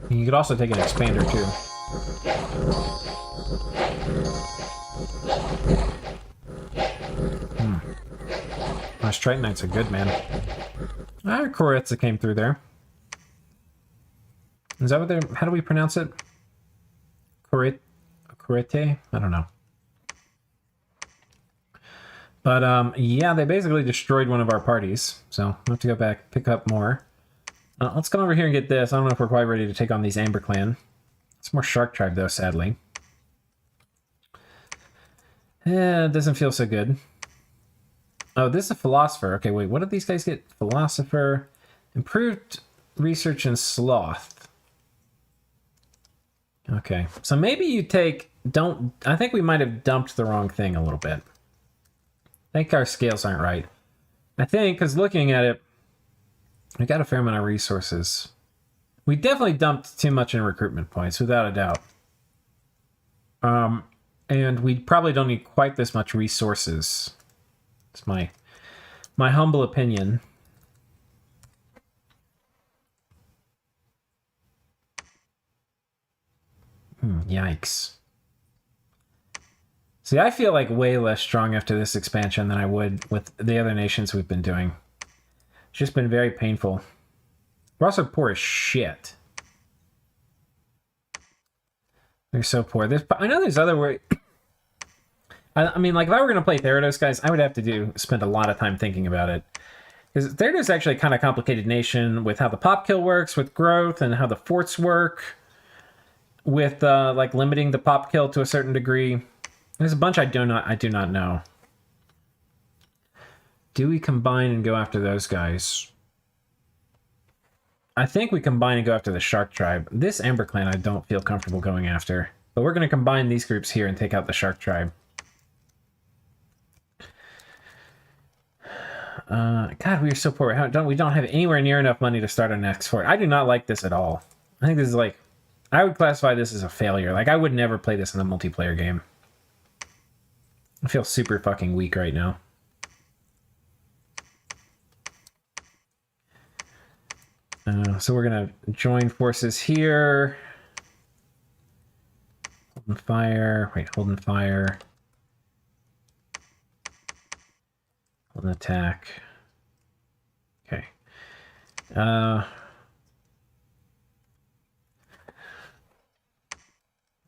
You could also take an expander, too. Those Tritonites are good, man. Ah, Koretsa came through there. Is that what they're... How do we pronounce it? Korete? I don't know. But, yeah, they basically destroyed one of our parties. So, we'll have to go back, pick up more. Let's go over here and get this. I don't know if we're quite ready to take on these Amber Clan. It's more Shark Tribe, though, sadly. It doesn't feel so good. Oh, this is a Philosopher. Okay, wait, what did these guys get? Philosopher. Improved Research and Sloth. Okay, so maybe you take... I think we might have dumped the wrong thing a little bit. I think our scales aren't right. I think, because looking at it, we got a fair amount of resources. We definitely dumped too much in recruitment points, without a doubt. And we probably don't need quite this much resources. It's my humble opinion. Yikes. See, I feel like way less strong after this expansion than I would with the other nations we've been doing. It's just been very painful. We're also poor as shit. They're so poor. I know there's other ways. I mean, like, if I were going to play Therados, guys, I would have to spend a lot of time thinking about it. Because Therados is actually a kind of complicated nation with how the pop kill works, with growth, and how the forts work, with, like, limiting the pop kill to a certain degree. There's a bunch I do not know. Do we combine and go after those guys? I think we combine and go after the Shark Tribe. This Amber Clan I don't feel comfortable going after. But we're going to combine these groups here and take out the Shark Tribe. God, we are so poor. We don't have anywhere near enough money to start our next fort. I do not like this at all. I think this is like... I would classify this as a failure. Like, I would never play this in a multiplayer game. I feel super fucking weak right now. So we're going to join forces here. Holding fire. Wait, holding fire. Hold an attack. Okay.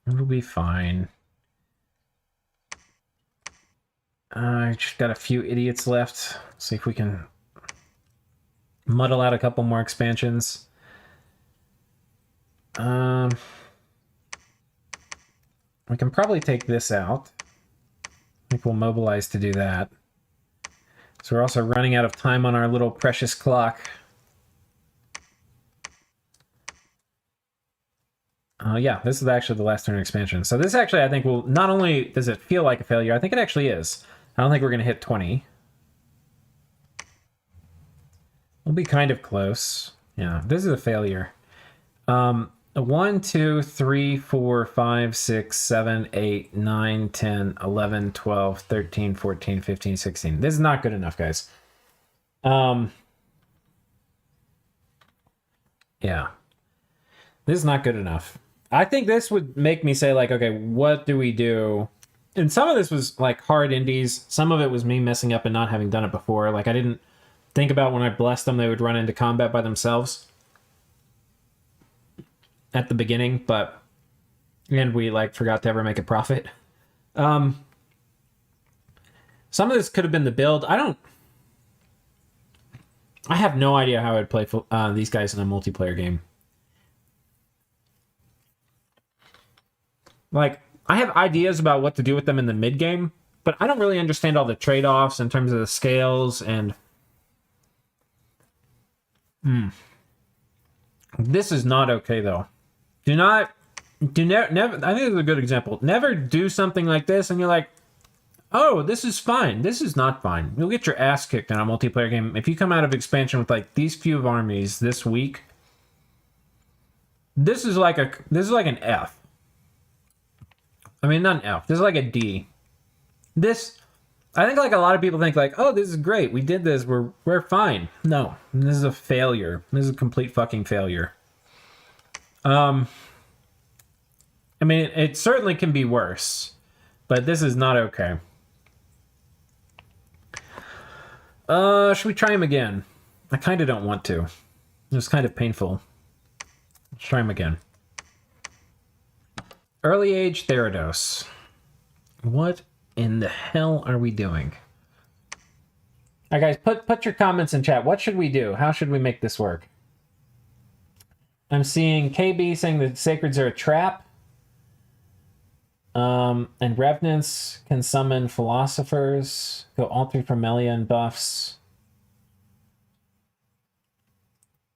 It'll be fine. I just got a few idiots left. See if we can muddle out a couple more expansions. We can probably take this out. I think we'll mobilize to do that. So we're also running out of time on our little precious clock. Yeah, this is actually the last turn expansion. So this actually, I think, will... Not only does it feel like a failure, I think it actually is. I don't think we're going to hit 20. We'll be kind of close. Yeah, this is a failure. 1, 2, 3, 4, 5, 6, 7, 8, 9, 10, 11, 12, 13, 14, 15, 16. This is not good enough, guys. Yeah. This is not good enough. I think this would make me say, like, okay, what do we do? And some of this was, like, hard indies. Some of it was me messing up and not having done it before. Like, I didn't think about when I blessed them, they would run into combat by themselves at the beginning, but... And we, like, forgot to ever make a profit. Some of this could have been the build. I have no idea how I'd play these guys in a multiplayer game. Like, I have ideas about what to do with them in the mid-game, but I don't really understand all the trade-offs in terms of the scales and... This is not okay, though. Never, I think this is a good example. Never do something like this and you're like, Oh, this is fine. This is not fine. You'll get your ass kicked in a multiplayer game. If you come out of expansion with like these few of armies this week, this is like an F. I mean, not an F. This is like a D. This, I think like a lot of people think like, oh, this is great. We did this. We're fine. No, this is a failure. This is a complete fucking failure. I mean, it certainly can be worse, but this is not okay. Should we try him again? I kind of don't want to. It was kind of painful. Let's try him again. Early age Therados. What in the hell are we doing? All right, guys, put your comments in chat. What should we do? How should we make this work? I'm seeing KB saying that Sacreds are a trap. And Revenants can summon Philosophers. Go all 3 for Melia and buffs.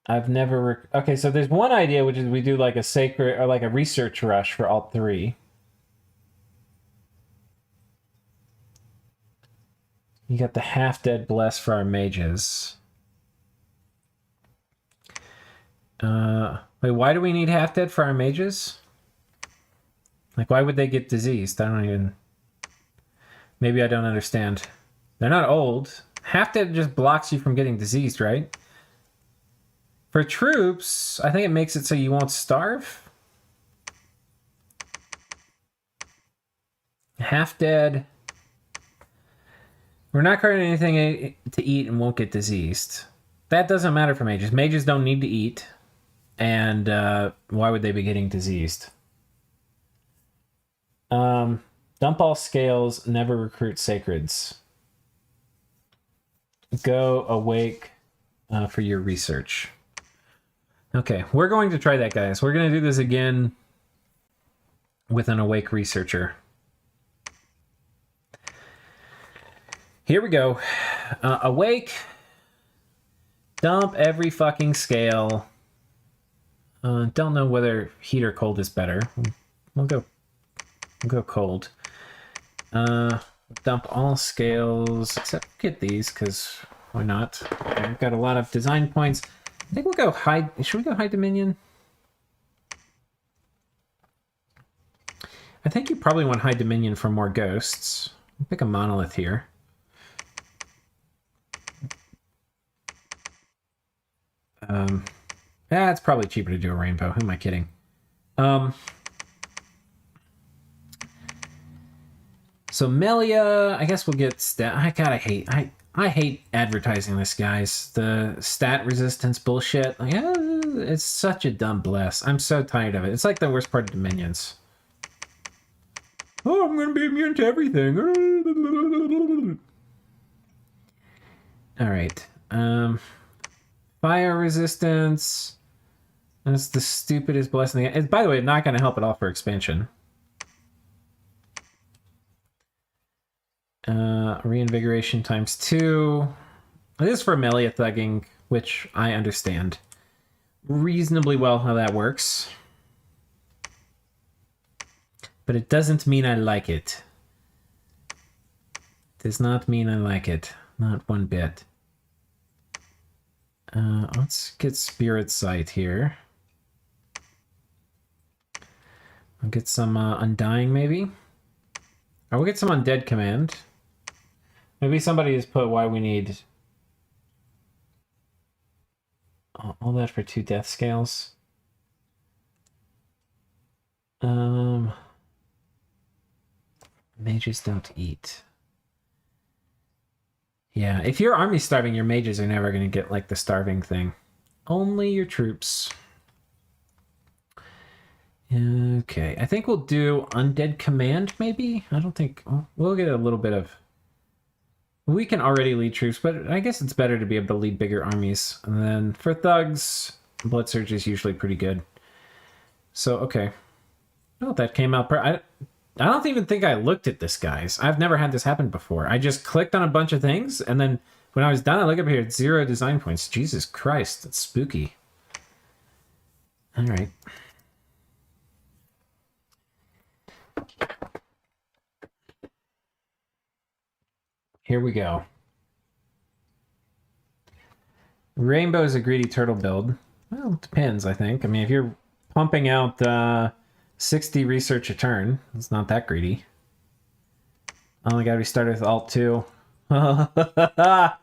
I've never... Okay, so there's one idea, which is we do like a Sacred... or like a Research Rush for all 3. You got the Half-Dead Bless for our mages. Wait, why do we need Half-Dead for our mages? Like, why would they get diseased? I don't even... Maybe I don't understand. They're not old. Half-Dead just blocks you from getting diseased, right? For troops, I think it makes it so you won't starve. Half-Dead. We're not carrying anything to eat and won't get diseased. That doesn't matter for mages. Mages don't need to eat. And why would they be getting diseased? Dump all scales, never recruit sacreds. Go awake for your research. Okay, we're going to try that, guys. We're going to do this again with an awake researcher. Here we go. Awake. Dump every fucking scale. Don't know whether heat or cold is better. We'll go cold. Dump all scales, except get these, because why not? Okay, we've got a lot of design points. I think we'll go high. Should we go high dominion? I think you probably want high dominion for more ghosts. I'll pick a monolith here. Yeah, it's probably cheaper to do a rainbow. Who am I kidding? So Melia, I guess we'll get stat. I hate advertising this, guys. The stat resistance bullshit. Like, it's such a dumb bless. I'm so tired of it. It's like the worst part of Dominions. Oh, I'm gonna be immune to everything. All right. Fire resistance. That's the stupidest blessing. It's, by the way, not going to help at all for expansion. Reinvigoration ×2. This is for Melia thugging, which I understand reasonably well how that works. But it doesn't mean I like it. Does not mean I like it. Not one bit. Let's get Spirit Sight here. I'll get some Undying, maybe. Or we'll get some Undead Command. Maybe somebody has put why we need all that for 2 death scales. Mages don't eat. Yeah, if your army's starving, your mages are never going to get, like, the starving thing. Only your troops. Okay, I think we'll do Undead Command, maybe? I don't think... We'll get a little bit of... We can already lead troops, but I guess it's better to be able to lead bigger armies. And then for thugs, Blood Surge is usually pretty good. So, okay. Oh, that came out... I don't even think I looked at this, guys. I've never had this happen before. I just clicked on a bunch of things, and then when I was done, I look up here, it's 0 design points. Jesus Christ, that's spooky. All right. Here we go. Rainbow is a greedy turtle build. Well, it depends, I think. I mean, if you're pumping out 60 research a turn, it's not that greedy. Oh my god, we started with Alt 2. Ah!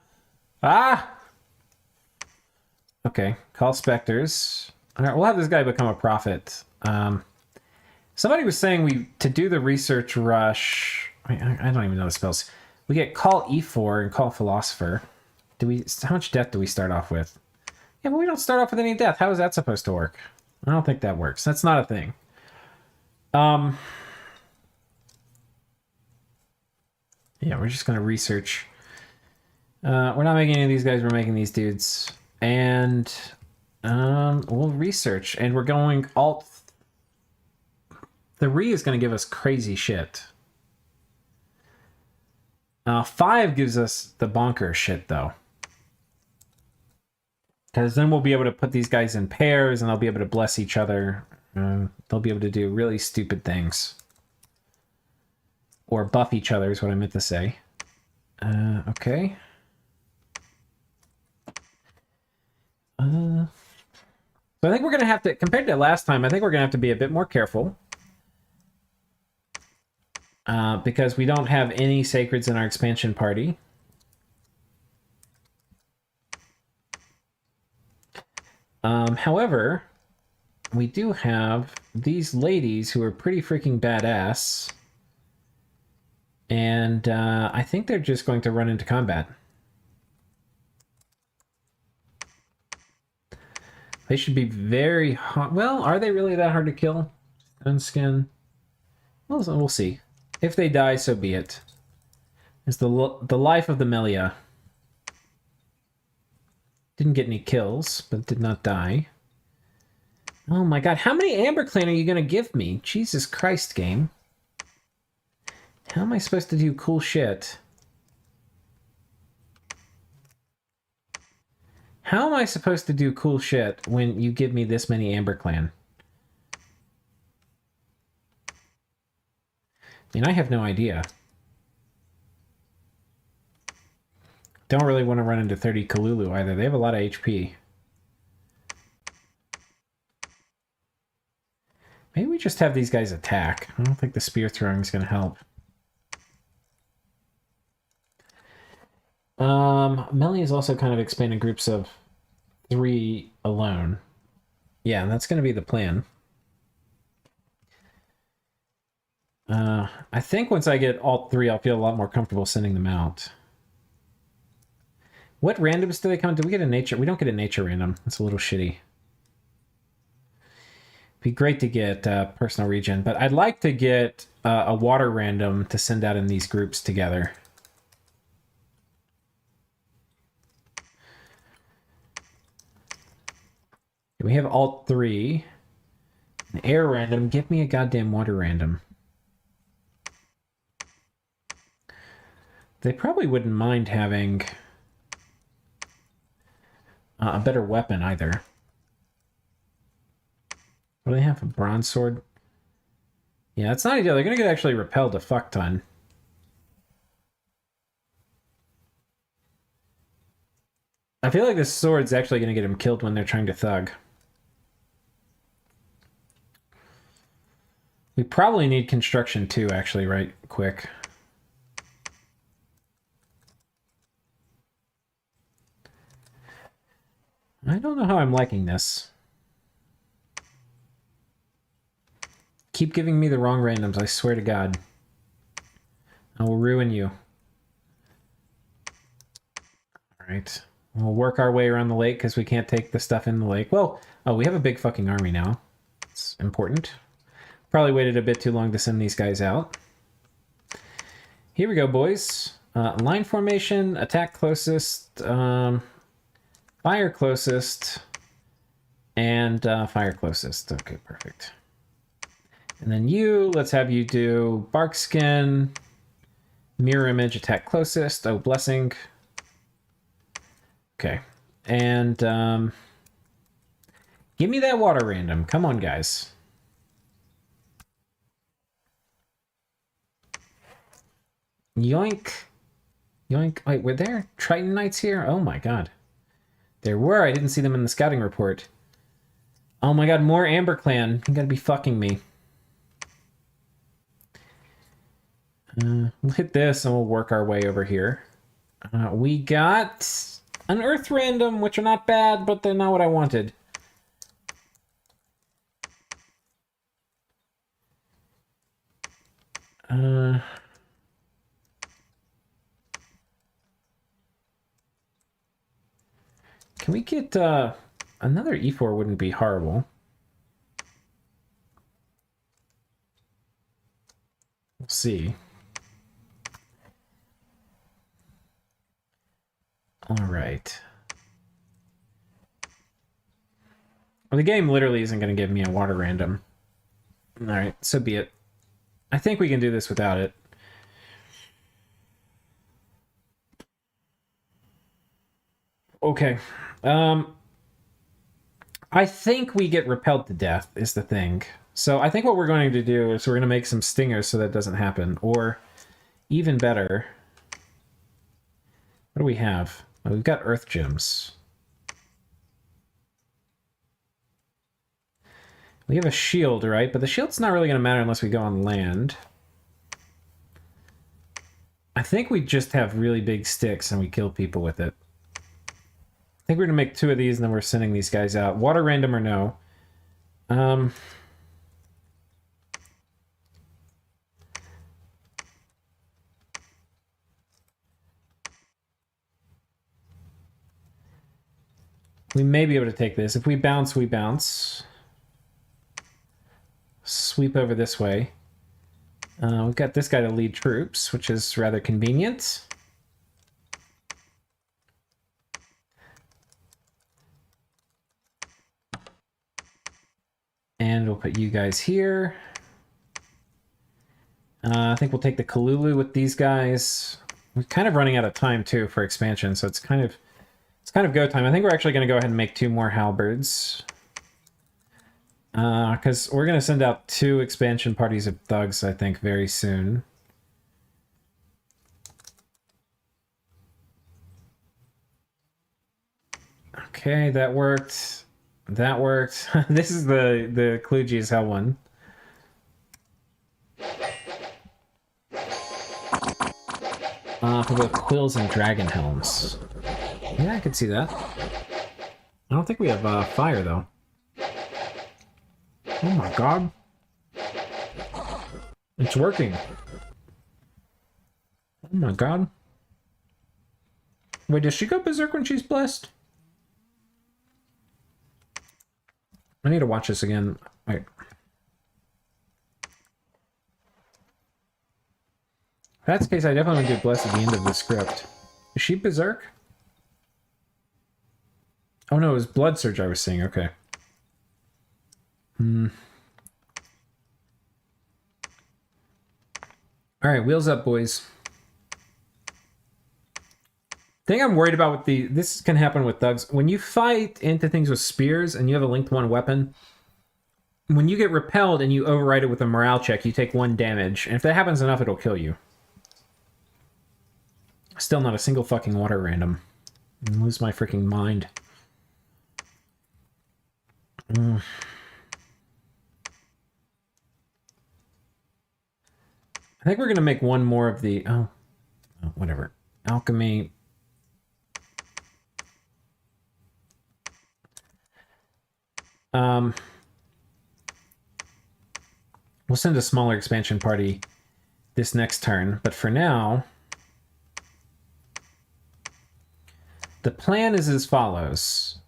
Okay, call specters. All right, we'll have this guy become a prophet. Somebody was saying to do the research rush. I don't even know the spells. We get call E4 and call philosopher. How much death do we start off with? Yeah, but we don't start off with any death. How is that supposed to work? I don't think that works. That's not a thing. Yeah, we're just gonna research. We're not making any of these guys. We're making these dudes, and we'll research. And we're going Alt. The Re is going to give us crazy shit. 5 gives us the bonker shit, though. Because then we'll be able to put these guys in pairs, and they'll be able to bless each other. They'll be able to do really stupid things. Or buff each other is what I meant to say. Okay. So I think we're going to have to, compared to last time, I think we're going to have to be a bit more careful. Because we don't have any sacreds in our expansion party. However, we do have these ladies who are pretty freaking badass. And I think they're just going to run into combat. They should be very hard. Well, are they really that hard to kill? Unskin. Well, we'll see. If they die, so be it. It's the life of the Melia. Didn't get any kills, but did not die. Oh my god, how many Amber Clan are you going to give me? Jesus Christ, game. How am I supposed to do cool shit? How am I supposed to do cool shit when you give me this many Amber Clan? I mean, I have no idea. Don't really want to run into 30 Kalulu either. They have a lot of HP. Maybe we just have these guys attack. I don't think the spear throwing is going to help. Melly is also kind of expanding groups of 3 alone. Yeah, that's going to be the plan. I think once I get all 3, I'll feel a lot more comfortable sending them out. What randoms do they come? Do we get a nature? We don't get a nature random. That's a little shitty. Be great to get personal regen, but I'd like to get a water random to send out in these groups together. We have Alt 3. An air random. Give me a goddamn water random. They probably wouldn't mind having a better weapon either. What do they have? A bronze sword? Yeah, it's not ideal. They're going to get actually repelled a fuck ton. I feel like this sword's actually going to get him killed when they're trying to thug. We probably need construction too, actually, right quick. I don't know how I'm liking this. Keep giving me the wrong randoms, I swear to God. I will ruin you. Alright. We'll work our way around the lake because we can't take the stuff in the lake. Well, oh, we have a big fucking army now. It's important. Probably waited a bit too long to send these guys out. Here we go, boys. Line formation, attack closest, fire closest, and fire closest. Okay, perfect. And then you, let's have you do bark skin, mirror image, attack closest. Oh, blessing. Okay. And give me that water random. Come on, guys. Yoink. Yoink. Wait, were there Triton Knights here? Oh my god. There were. I didn't see them in the scouting report. Oh my god, more Amber Clan. You gotta be fucking me. We'll hit this and we'll work our way over here. We got an Earth Random, which are not bad, but they're not what I wanted. Can we get another E4 wouldn't be horrible. We'll see. All right. Well, the game literally isn't going to give me a water random. All right, so be it. I think we can do this without it. Okay. I think we get repelled to death is the thing. So I think what we're going to do is we're going to make some stingers so that doesn't happen. Or even better, what do we have? Oh, we've got earth gems. We have a shield, right? But the shield's not really going to matter unless we go on land. I think we just have really big sticks and we kill people with it. I think we're going to make 2 of these and then we're sending these guys out. Water random or no. We may be able to take this. If we bounce, we bounce. Sweep over this way. We've got this guy to lead troops, which is rather convenient. And we'll put you guys here. I think we'll take the Kalulu with these guys. We're kind of running out of time, too, for expansion, so it's kind of go time. I think we're actually going to go ahead and make 2 more halberds. Because we're going to send out 2 expansion parties of thugs, I think, very soon. Okay, that worked. That worked. This is the kludgy as hell one. For both quills and dragon helms. Yeah, I could see that. I don't think we have fire, though. Oh my god. It's working. Oh my god. Wait, does she go berserk when she's blessed? I need to watch this again. Wait. If that's the case, I definitely want to do blessed at the end of the script. Is she berserk? Oh no, it was blood surge I was seeing. Okay. Alright, wheels up, boys. Thing I'm worried about with this can happen with thugs. When you fight into things with spears and you have a linked 1 weapon, when you get repelled and you override it with a morale check, you take 1 damage. And if that happens enough, it'll kill you. Still not a single fucking water random. I lose my freaking mind. I think we're going to make 1 more of the... Oh, whatever. Alchemy. We'll send a smaller expansion party this next turn, but for now... The plan is as follows.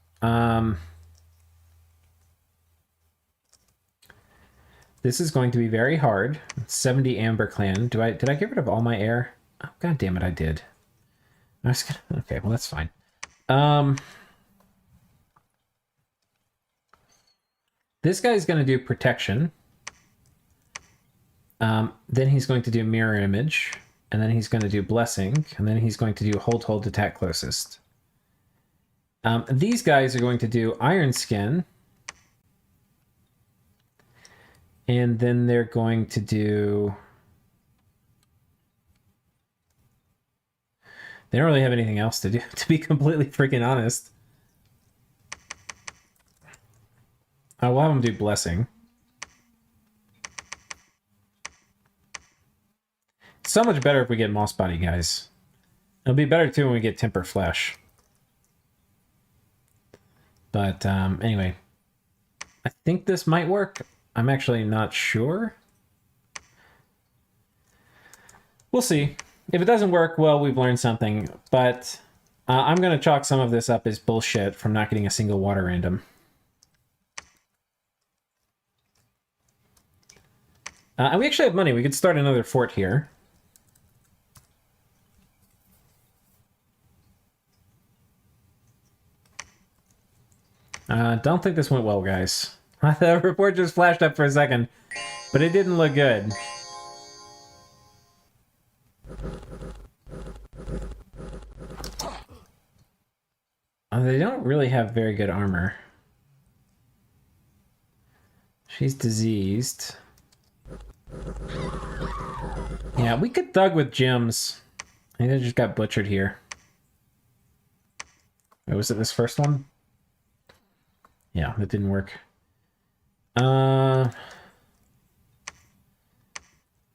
This is going to be very hard. 70 Amber Clan. Did I get rid of all my air? Oh, god damn it, I did. I was gonna, okay, well that's fine. This guy's going to do protection. Then he's going to do mirror image, and then he's going to do blessing, and then he's going to do hold, attack closest. These guys are going to do iron skin, and then they're going to do They don't really have anything else to do, to be completely freaking honest. We'll have them do blessing. It's so much better if we get moss body, guys. It'll be better too when we get temper flesh. But anyway, I think this might work. I'm actually not sure. We'll see. If it doesn't work, well, we've learned something. But I'm going to chalk some of this up as bullshit from not getting a single water random. And we actually have money. We could start another fort here. Don't think this went well, guys. The report just flashed up for a second, but it didn't look good. They don't really have very good armor. She's diseased. Yeah, we could thug with gems. I think they just got butchered here. Wait, was it this first one? Yeah, that didn't work.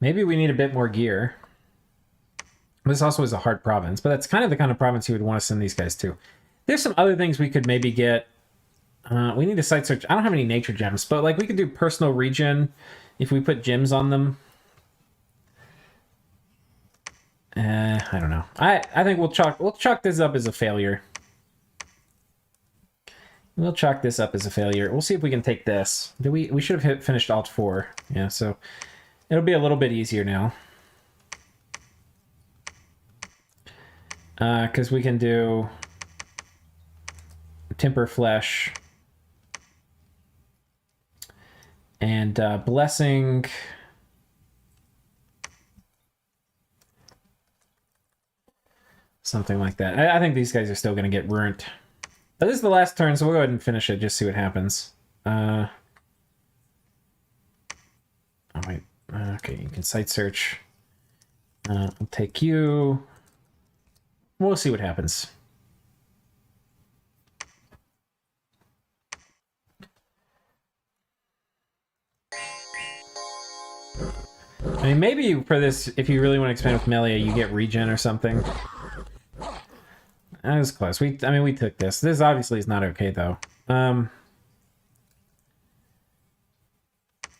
Maybe we need a bit more gear. This also is a hard province, but that's kind of the kind of province you would want to send these guys to. There's some other things we could maybe get. We need a site search. I don't have any nature gems, but like we could do personal regen if we put gems on them. I don't know. I think we'll chalk this up as a failure. We'll chalk this up as a failure. We'll see if we can take this. We should have finished Alt 4. Yeah, so it'll be a little bit easier now. Because we can do temper flesh and blessing. Something like that. I think these guys are still going to get ruined. But this is the last turn, so we'll go ahead and finish it, just see what happens. Oh, wait. Okay, you can site search. I'll take you. We'll see what happens. I mean, maybe for this, if you really want to expand with Melia, you get regen or something. That was close. I mean, we took this. This obviously is not okay, though.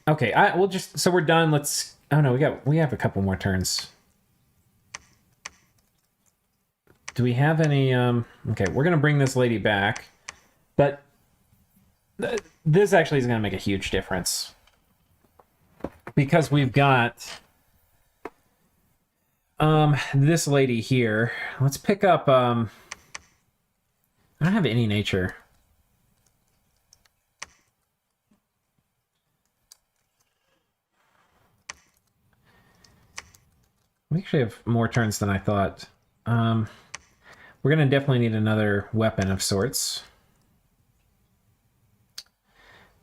Okay, we'll just... So we're done. Let's... Oh, no, we have a couple more turns. Do we have any... Okay, we're going to bring this lady back. But this actually is going to make a huge difference. Because we've got... this lady here. Let's pick up... I don't have any nature. We actually have more turns than I thought. We're going to definitely need another weapon of sorts.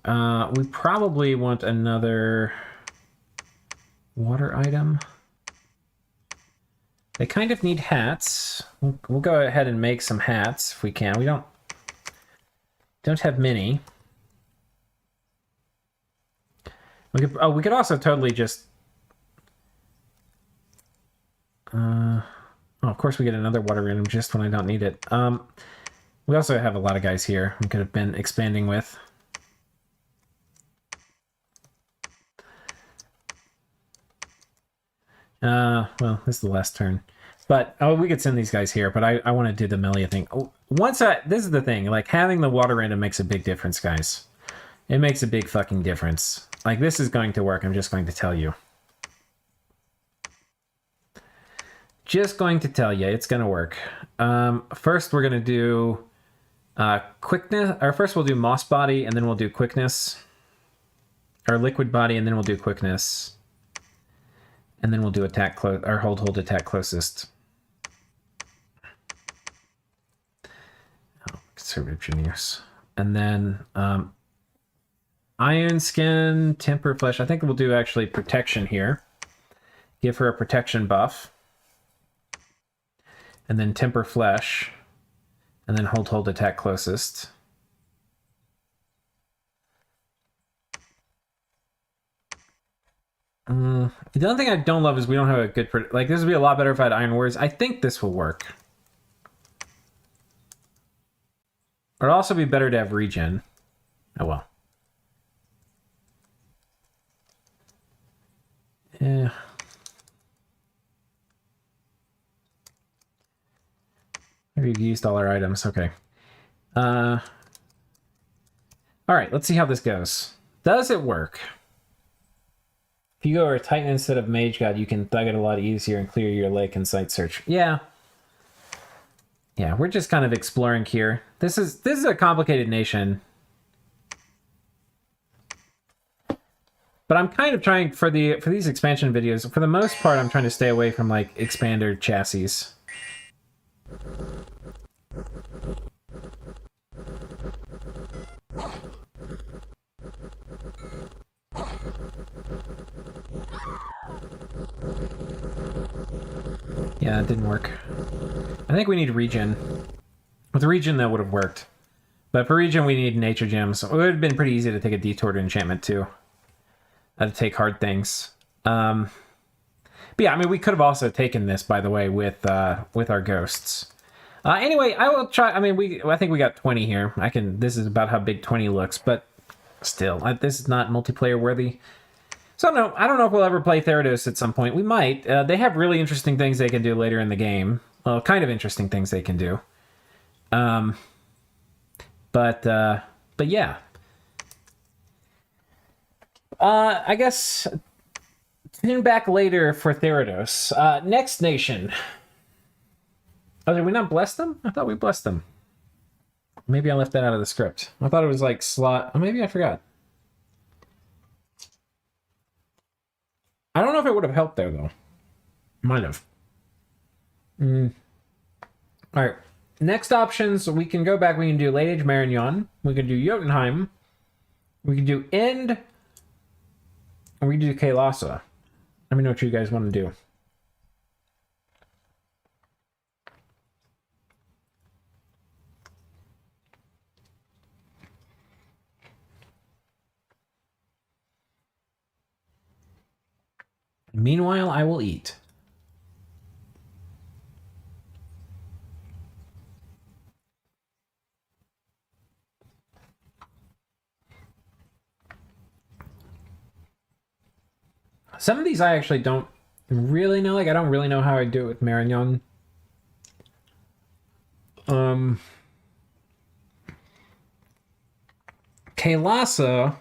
We probably want another water item. They kind of need hats. We'll go ahead and make some hats if we can. We don't have many. We could also totally just... of course we get another water random just when I don't need it. We also have a lot of guys here we could have been expanding with. Well, this is the last turn. But, we could send these guys here, but I want to do the Melia thing. This is the thing, like, having the water random makes a big difference, guys. It makes a big fucking difference. Like, this is going to work, I'm just going to tell you. Just going to tell you, it's going to work. First, we're going to do quickness, or first we'll do moss body, and then we'll do quickness. Or liquid body, and then we'll do quickness. And then we'll do attack close, or hold attack closest. Oh, conservative genius. And then iron skin, temper flesh. I think we'll do actually protection here. Give her a protection buff. and then temper flesh, and then hold attack closest. The only thing I don't love is we don't have a good... Like, this would be a lot better if I had Iron Words. I think this will work. It'd also be better to have regen. Oh, well. Yeah. We've used all our items. Okay. All right, let's see how this goes. Does it work? If you go over Titan instead of Mage God, you can thug it a lot easier and clear your lake and site search. Yeah. Yeah, we're just kind of exploring here. This is a complicated nation. But I'm kind of trying for these expansion videos, for the most part, I'm trying to stay away from like expander chassis. Yeah, it didn't work. I think we need regen. With regen, that would have worked. But for regen, we need nature gems. It would have been pretty easy to take a detour to enchantment, too. To take hard things. But yeah, I mean, we could have also taken this, by the way, with our ghosts. Anyway, I will try. I mean, I think we got 20 here. This is about how big 20 looks, but still, this is not multiplayer worthy. So no, I don't know if we'll ever play Therados at some point. We might. They have really interesting things they can do later in the game. Well, kind of interesting things they can do. But yeah. I guess tune back later for Therados. Next nation. Oh, did we not bless them? I thought we blessed them. Maybe I left that out of the script. I thought it was like slot. Oh, maybe I forgot. I don't know if it would have helped there, though. Might have. All right. Next options, we can go back. We can do Late Age Marignon. We can do Jotunheim. We can do End. And we can do Kailasa. Let me know what you guys want to do. Meanwhile, I will eat. Some of these I actually don't really know. Like, I don't really know how I do it with Marignon. Kailasa.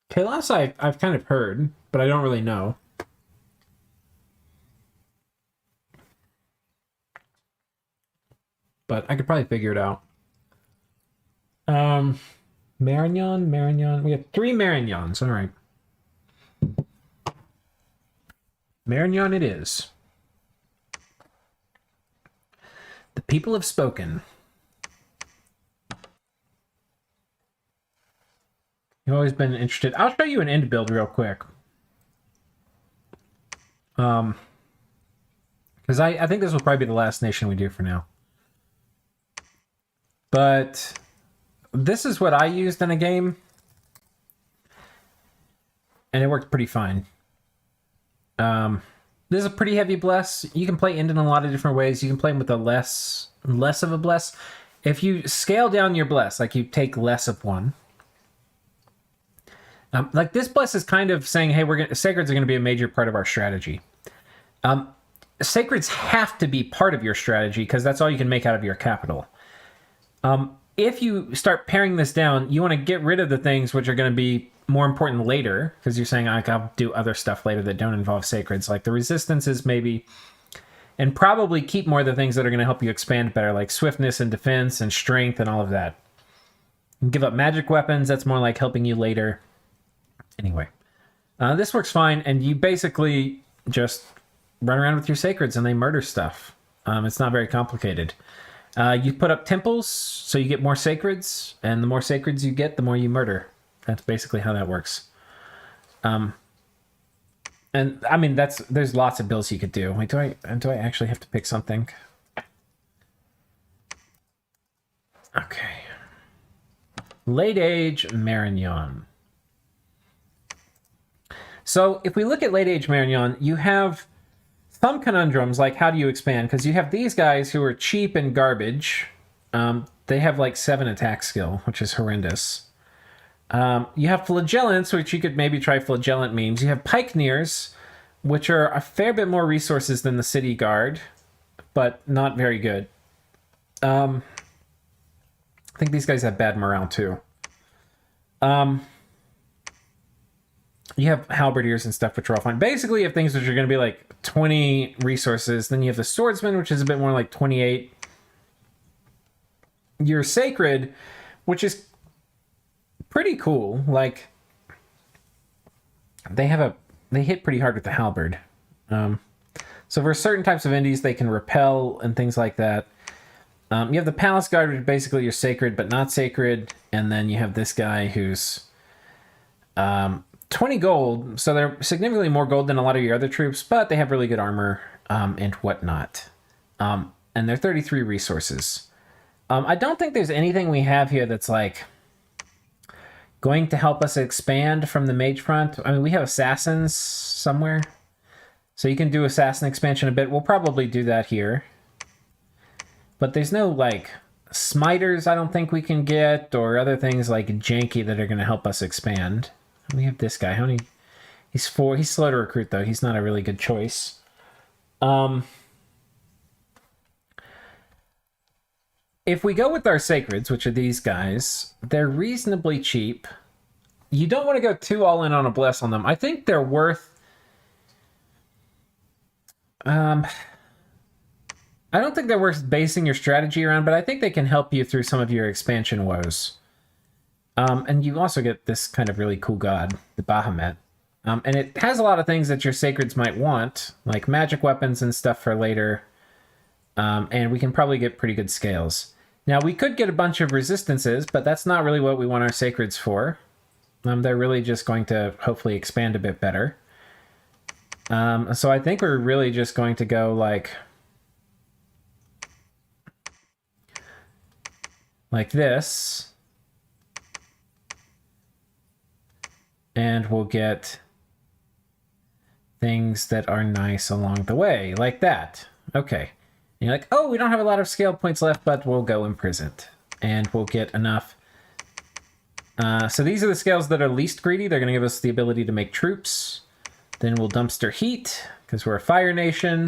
Kailasa I've kind of heard, but I don't really know. But I could probably figure it out. Marignon. We have 3 Marignons. All right. Marignon it is. The people have spoken. You've always been interested. I'll show you an end build real quick. Because I think this will probably be the last nation we do for now. But this is what I used in a game. And it worked pretty fine. This is a pretty heavy bless. You can play End in a lot of different ways. You can play him with a less of a bless. If you scale down your bless, like you take less of one. Like this bless is kind of saying, hey, sacreds are going to be a major part of our strategy. Sacreds have to be part of your strategy because that's all you can make out of your capital. If you start paring this down, you want to get rid of the things which are going to be more important later, because you're saying, I'll do other stuff later that don't involve sacreds, like the resistances maybe, and probably keep more of the things that are going to help you expand better, like swiftness and defense and strength and all of that. And give up magic weapons, that's more like helping you later. Anyway, this works fine, and you basically just run around with your sacreds and they murder stuff. It's not very complicated. You put up temples, so you get more sacreds, and the more sacreds you get, the more you murder. That's basically how that works. And I mean, there's lots of builds you could do. Wait, do I actually have to pick something? Okay. Late age Marignon. So if we look at late age Marignon, you have some conundrums like how do you expand? Because you have these guys who are cheap and garbage. They have like 7 attack skill, which is horrendous. You have flagellants, which you could maybe try flagellant memes. You have pikeneers, which are a fair bit more resources than the city guard, but not very good. I think these guys have bad morale too. You have halberdiers and stuff, which are all fine. Basically, you have things which are going to be like 20 resources. Then you have the swordsman, which is a bit more like 28. Your sacred, which is pretty cool. Like, they hit pretty hard with the halberd. So for certain types of indies, they can repel and things like that. You have the palace guard, which is basically your sacred but not sacred, and then you have this guy who's 20 gold, so they're significantly more gold than a lot of your other troops, but they have really good armor and whatnot. And they're 33 resources. I don't think there's anything we have here that's like going to help us expand from the mage front. I mean, we have assassins somewhere, so you can do assassin expansion a bit. We'll probably do that here. But there's no, like, smiters I don't think we can get, or other things like janky that are going to help us expand. We have this guy. How many? He's 4. He's slow to recruit, though. He's not a really good choice. If we go with our sacreds, which are these guys, they're reasonably cheap. You don't want to go too all in on a bless on them. I think they're worth... I don't think they're worth basing your strategy around, but I think they can help you through some of your expansion woes. And you also get this kind of really cool god, the Bahamut. And it has a lot of things that your sacreds might want, like magic weapons and stuff for later. And we can probably get pretty good scales. Now, we could get a bunch of resistances, but that's not really what we want our sacreds for. They're really just going to hopefully expand a bit better. So I think we're really just going to go like this, and we'll get things that are nice along the way, like that. Okay. And you're like, oh, we don't have a lot of scale points left, but we'll go imprisoned, and we'll get enough. So these are the scales that are least greedy. They're going to give us the ability to make troops. Then we'll dumpster heat, because we're a fire nation,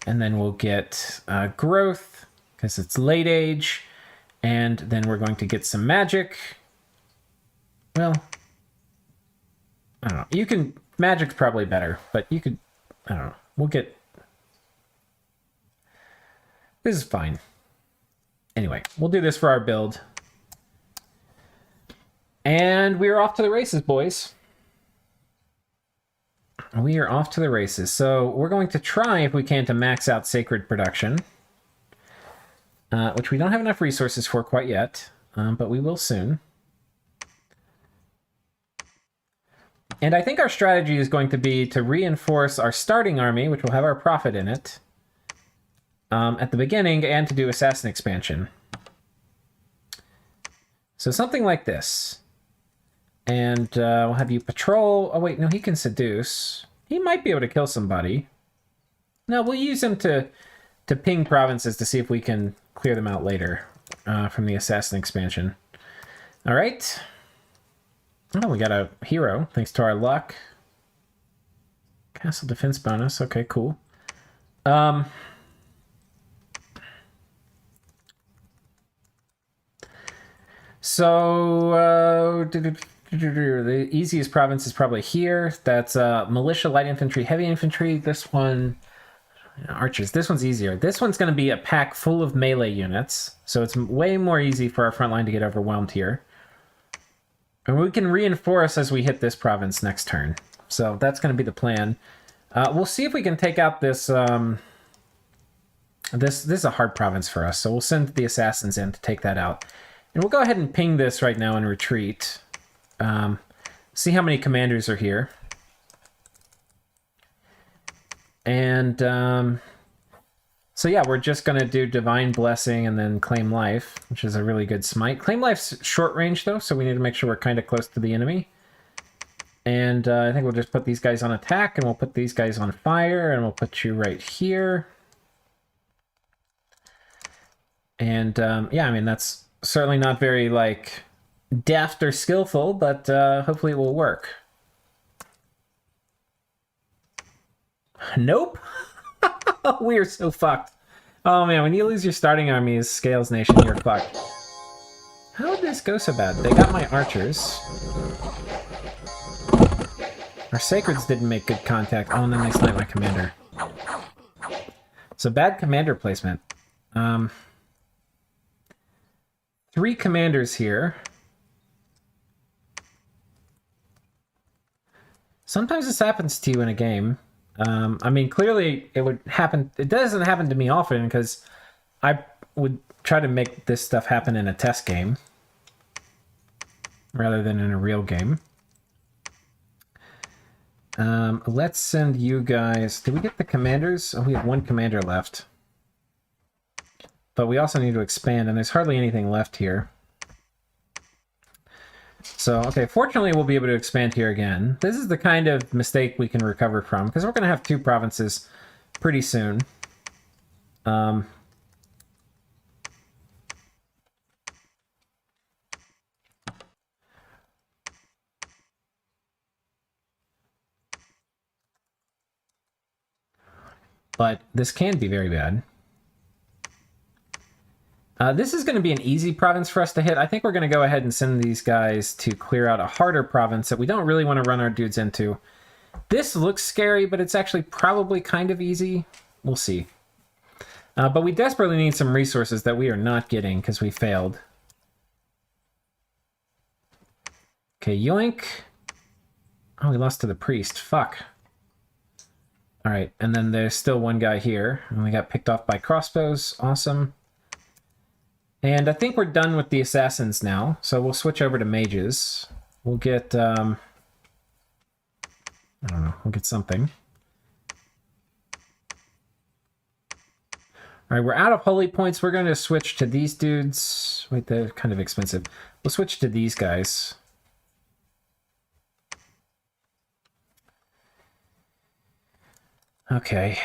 and then we'll get growth, because it's late age. And then we're going to get some magic. Well, I don't know. You can... Magic's probably better, but you could... I don't know. We'll get... This is fine. Anyway, we'll do this for our build. And we are off to the races, boys. We are off to the races. So we're going to try, if we can, to max out Sacred Production. Which we don't have enough resources for quite yet, but we will soon. And I think our strategy is going to be to reinforce our starting army, which will have our profit in it, at the beginning, and to do assassin expansion. So something like this. And we'll have you patrol... Oh, wait, no, he can seduce. He might be able to kill somebody. No, we'll use him to ping provinces to see if we can clear them out later from the assassin expansion. All right. Oh, we got a hero, thanks to our luck. Castle defense bonus. Okay, cool. So, the easiest province is probably here. That's militia, light infantry, heavy infantry. This one... Archers. This one's easier. This one's going to be a pack full of melee units, so it's way more easy for our front line to get overwhelmed here. And we can reinforce as we hit this province next turn. So that's going to be the plan. We'll see if we can take out this... This is a hard province for us, so we'll send the assassins in to take that out. And we'll go ahead and ping this right now and retreat. See how many commanders are here. And so yeah, we're just going to do Divine Blessing and then Claim Life, which is a really good smite. Claim Life's short range, though, so we need to make sure we're kind of close to the enemy. And I think we'll just put these guys on attack, and we'll put these guys on fire, and we'll put you right here. And yeah, I mean, that's certainly not very, like, deft or skillful, but hopefully it will work. Nope. We are so fucked. Oh man, when you lose your starting army as Scales Nation, you're fucked. How did this go so bad? They got my archers. Our Sacreds didn't make good contact. Oh, and then they sniped my commander. So bad commander placement. 3 commanders here. Sometimes this happens to you in a game. I mean, clearly it would happen. It doesn't happen to me often because I would try to make this stuff happen in a test game rather than in a real game. Let's send you guys. Did we get the commanders? Oh, we have 1 commander left. But we also need to expand, and there's hardly anything left here. So, okay, fortunately we'll be able to expand here again. This is the kind of mistake we can recover from, because we're going to have 2 provinces pretty soon. But this can be very bad. This is going to be an easy province for us to hit. I think we're going to go ahead and send these guys to clear out a harder province that we don't really want to run our dudes into. This looks scary, but it's actually probably kind of easy. We'll see. But we desperately need some resources that we are not getting because we failed. Okay, yoink. Oh, we lost to the priest. Fuck. All right, and then there's still 1 guy here. And we got picked off by crossbows. Awesome. And I think we're done with the assassins now, so we'll switch over to mages. We'll get, I don't know, we'll get something. All right, we're out of holy points. We're going to switch to these dudes. Wait, they're kind of expensive. We'll switch to these guys. Okay.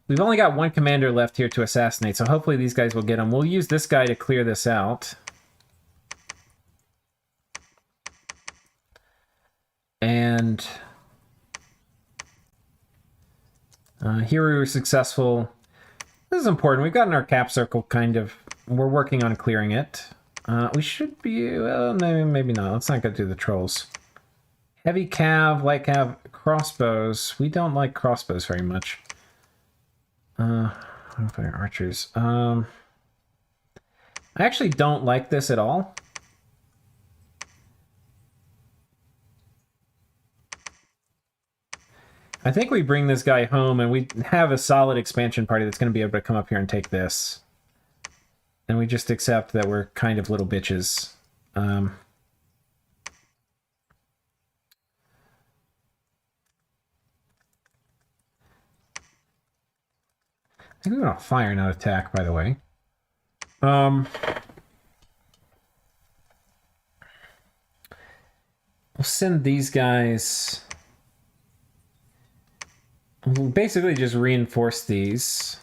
We've only got 1 commander left here to assassinate, so hopefully these guys will get him. We'll use this guy to clear this out. And here we were successful. This is important. We've gotten our cap circle kind of. We're working on clearing it. We should be, well, maybe not. Let's not go do the trolls. Heavy cav, light cav, crossbows. We don't like crossbows very much. Archers. I actually don't like this at all. I think we bring this guy home and we have a solid expansion party that's going to be able to come up here and take this. And we just accept that we're kind of little bitches. I think we want to fire, not attack, by the way. We'll send these guys. We'll basically just reinforce these.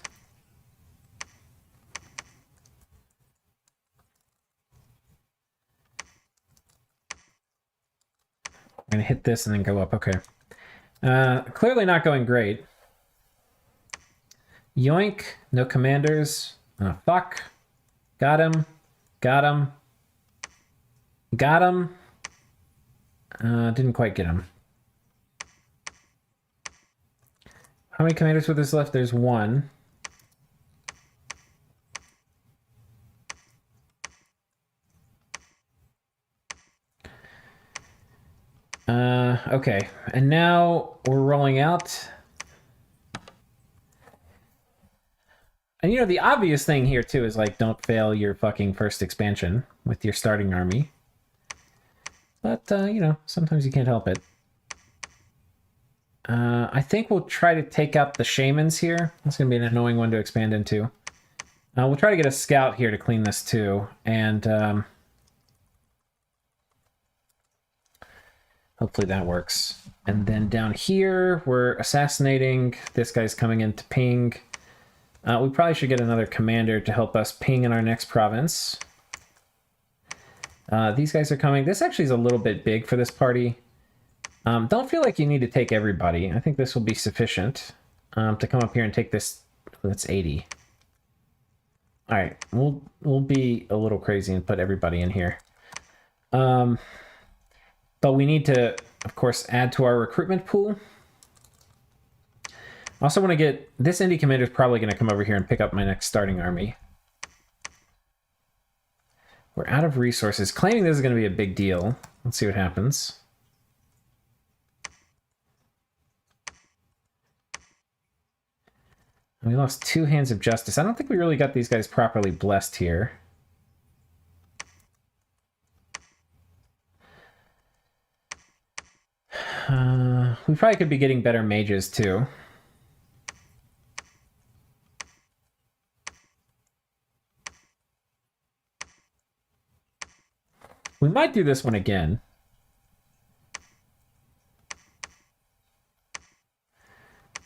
I'm going to hit this and then go up. Okay. Clearly not going great. Yoink. No commanders. Oh, fuck. Got him. Got him. Got him. Didn't quite get him. How many commanders with us left? There's 1. Okay. And now we're rolling out. And you know, the obvious thing here too is like, don't fail your fucking first expansion with your starting army. But, you know, sometimes you can't help it. I think we'll try to take out the shamans here. That's going to be an annoying one to expand into. We'll try to get a scout here to clean this too. And hopefully that works. And then down here, we're assassinating. This guy's coming in to ping. We probably should get another commander to help us ping in our next province. These guys are coming. This actually is a little bit big for this party. Don't feel like you need to take everybody. I think this will be sufficient to come up here and take this. That's 80. All right, we'll be a little crazy and put everybody in here. But we need to, of course, add to our recruitment pool. I also want to get... This indie commander is probably going to come over here and pick up my next starting army. We're out of resources. Claiming this is going to be a big deal. Let's see what happens. We lost 2 hands of justice. I don't think we really got these guys properly blessed here. We probably could be getting better mages too. We might do this one again.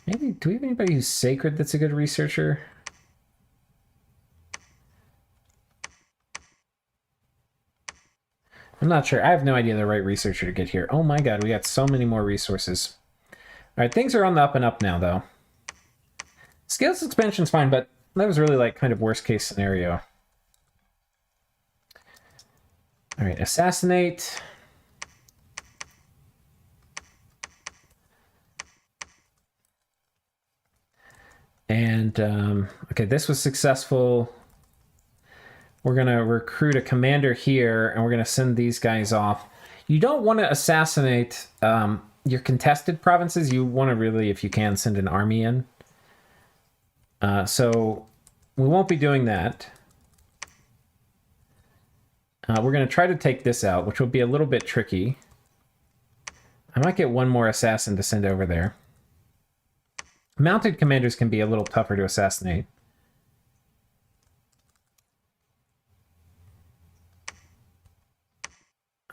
Maybe, do we have anybody who's sacred that's a good researcher? I'm not sure. I have no idea the right researcher to get here. Oh my god, we got so many more resources. Alright, things are on the up and up now, though. Scales expansion's fine, but that was really, like, kind of worst case scenario. Alright, assassinate. And, okay, this was successful. We're going to recruit a commander here, and we're going to send these guys off. You don't want to assassinate your contested provinces. You want to really, if you can, send an army in. So we won't be doing that. We're going to try to take this out, which will be a little bit tricky. I might get one more assassin to send over there. Mounted commanders can be a little tougher to assassinate.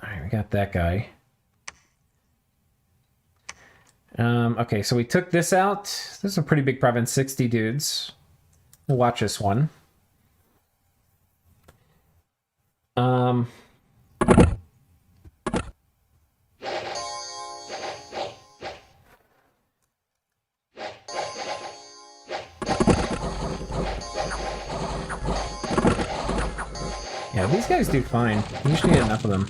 Alright, we got that guy. Okay, so we took this out. This is a pretty big province, 60 dudes. We'll watch this one. Yeah, these guys do fine. You usually get enough of them.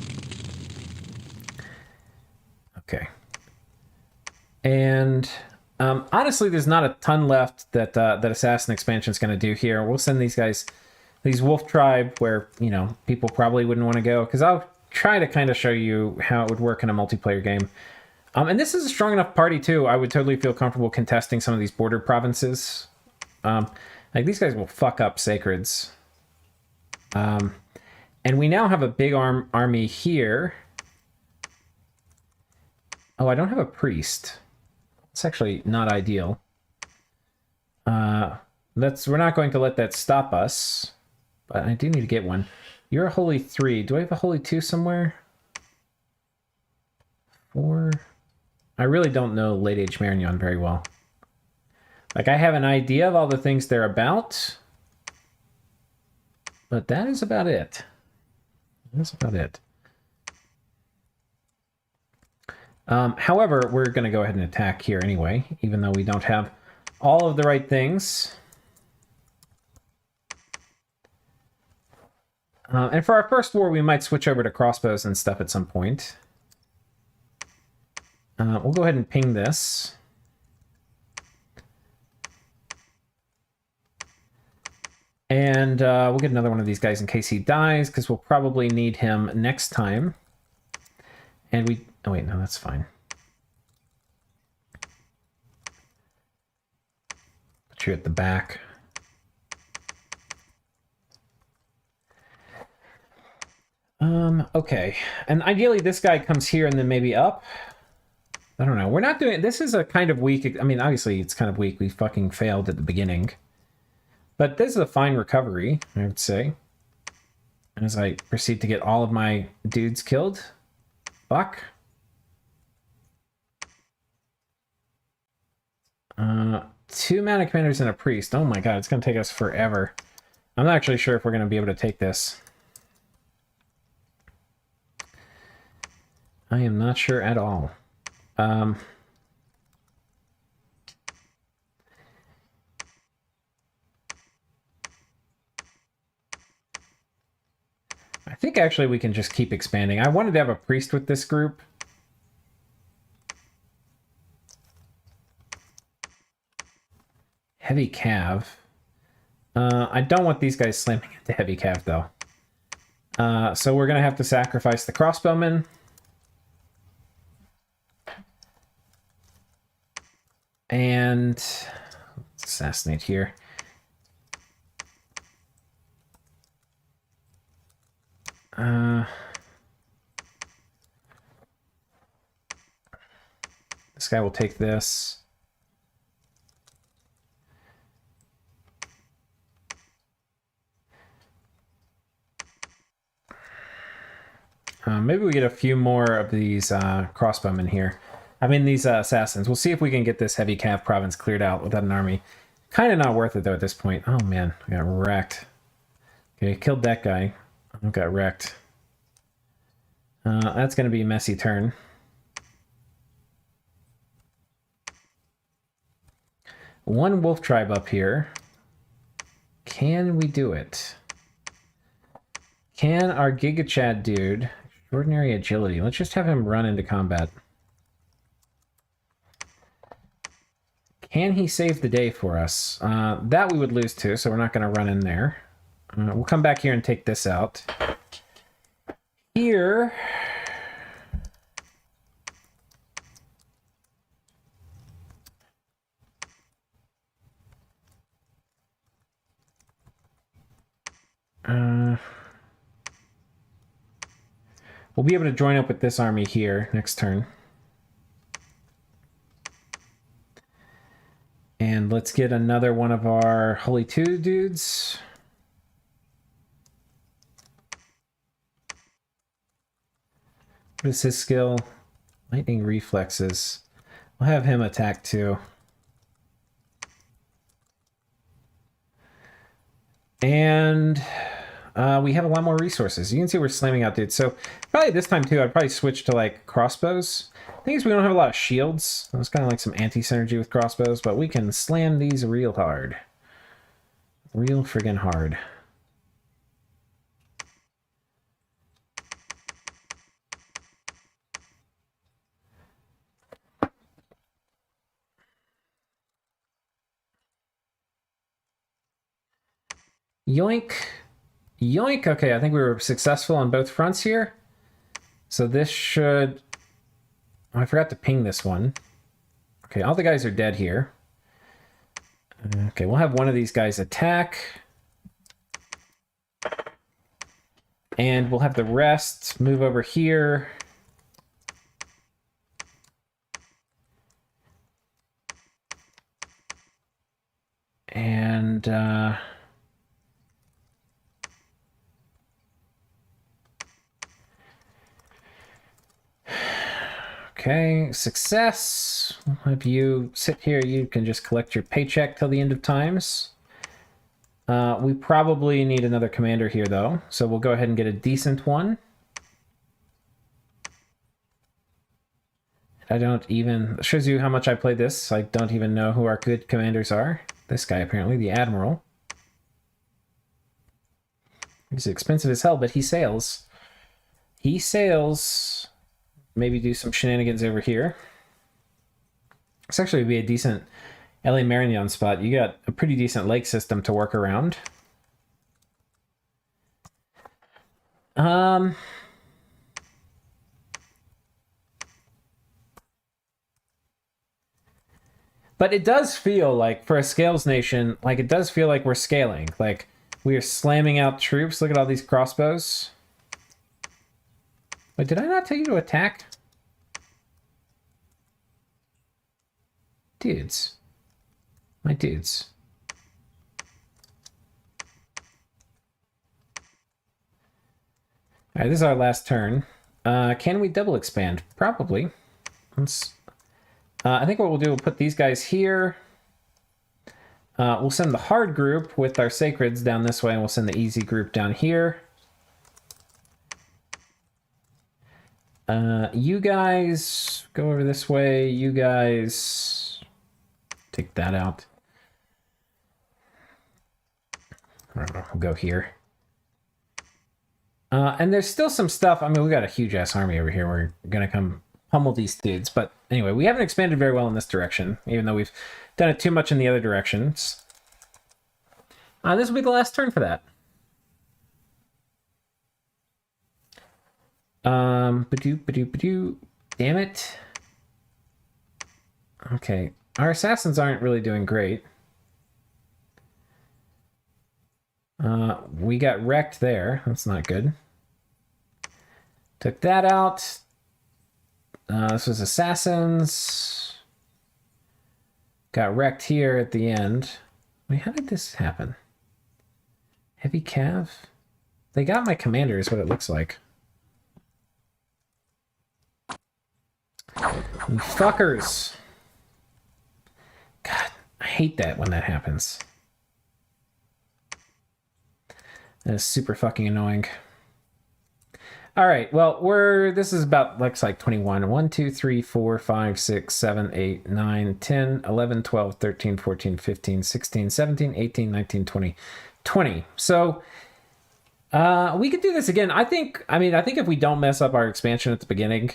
Okay. And honestly, there's not a ton left that that Assassin expansion is going to do here. We'll send these guys, these Wolf Tribe, where, you know, people probably wouldn't want to go, because I'll try to kind of show you how it would work in a multiplayer game. And this is a strong enough party, too. I would totally feel comfortable contesting some of these border provinces. Like, these guys will fuck up Sacreds. And we now have a big army here. Oh, I don't have a priest. It's actually not ideal. We're not going to let that stop us. But I do need to get one. You're a Holy 3. Do I have a Holy 2 somewhere? 4. I really don't know Late Age Marignon very well. Like, I have an idea of all the things they're about. But that is about it. That's about it. However, we're going to go ahead and attack here anyway, even though we don't have all of the right things. And for our first war, we might switch over to crossbows and stuff at some point. We'll go ahead and ping this. And we'll get another one of these guys in case he dies, because we'll probably need him next time. And we... Oh, wait, no, that's fine. Put you at the back. Okay. And ideally, this guy comes here and then maybe up. I don't know. We're not doing... This is a kind of weak... I mean, obviously, it's kind of weak. We fucking failed at the beginning. But this is a fine recovery, I would say. As I proceed to get all of my dudes killed. Fuck. 2 mana commanders and a priest. Oh my god, it's going to take us forever. I'm not actually sure if we're going to be able to take this. I am not sure at all. I think actually we can just keep expanding. I wanted to have a priest with this group. Heavy cav. I don't want these guys slamming into heavy cav though. So we're going to have to sacrifice the crossbowmen. And assassinate here. This guy will take this. Maybe we get a few more of these crossbowmen here. I mean, these assassins. We'll see if we can get this heavy cav province cleared out without an army. Kind of not worth it, though, at this point. Oh, man. I got wrecked. Okay, killed that guy. I got wrecked. That's going to be a messy turn. One wolf tribe up here. Can we do it? Can our Giga Chad dude... Extraordinary agility. Let's just have him run into combat. Can he save the day for us? That we would lose to, so we're not going to run in there. We'll come back here and take this out. Here... we'll be able to join up with this army here next turn. And let's get another one of our Holy Two dudes. What is his skill? Lightning reflexes. We'll have him attack too. And we have a lot more resources. You can see we're slamming out dudes. So probably this time too, I'd probably switch to like crossbows. The thing is we don't have a lot of shields. It's kind of like some anti-synergy with crossbows, but we can slam these real hard. Real friggin' hard. Yoink. Yoink. Okay, I think we were successful on both fronts here. So this should... Oh, I forgot to ping this one. Okay, all the guys are dead here. Okay, we'll have one of these guys attack. And we'll have the rest move over here. And... okay, success. If you sit here, you can just collect your paycheck till the end of times. We probably need another commander here, though, so we'll go ahead and get a decent one. I don't even... Shows you how much I played this. I don't even know who our good commanders are. This guy, apparently, the Admiral. He's expensive as hell, but he sails. He sails... Maybe do some shenanigans over here. This actually would be a decent LA Marignon spot. You got a pretty decent lake system to work around. But it does feel like, for a scales nation, like it does feel like we're scaling. Like, we are slamming out troops. Look at all these crossbows. Wait, did I not tell you to attack? dudes. My dudes. All right, this is our last turn. Can we double expand? Probably. Let's. I think what we'll do, we'll put these guys here. We'll send the hard group with our sacreds down this way, and we'll send the easy group down here. You guys go over this way. You guys take that out. I don't know, we'll go here. And there's still some stuff. I mean, we got a huge ass army over here. We're gonna come pummel these dudes. But anyway, we haven't expanded very well in this direction, even though we've done it too much in the other directions. This will be the last turn for that. Damn it. Okay, our assassins aren't really doing great. We got wrecked there. That's not good. Took that out. This was assassins. Got wrecked here at the end. Wait, how did this happen? Heavy cav? They got my commander is what it looks like. You fuckers. God, I hate that when that happens. That is super fucking annoying. All right, well, this is about, looks like 21. 1, 2, 3, 4, 5, 6, 7, 8, 9, 10, 11, 12, 13, 14, 15, 16, 17, 18, 19, 20, 20. So we could do this again. I think if we don't mess up our expansion at the beginning,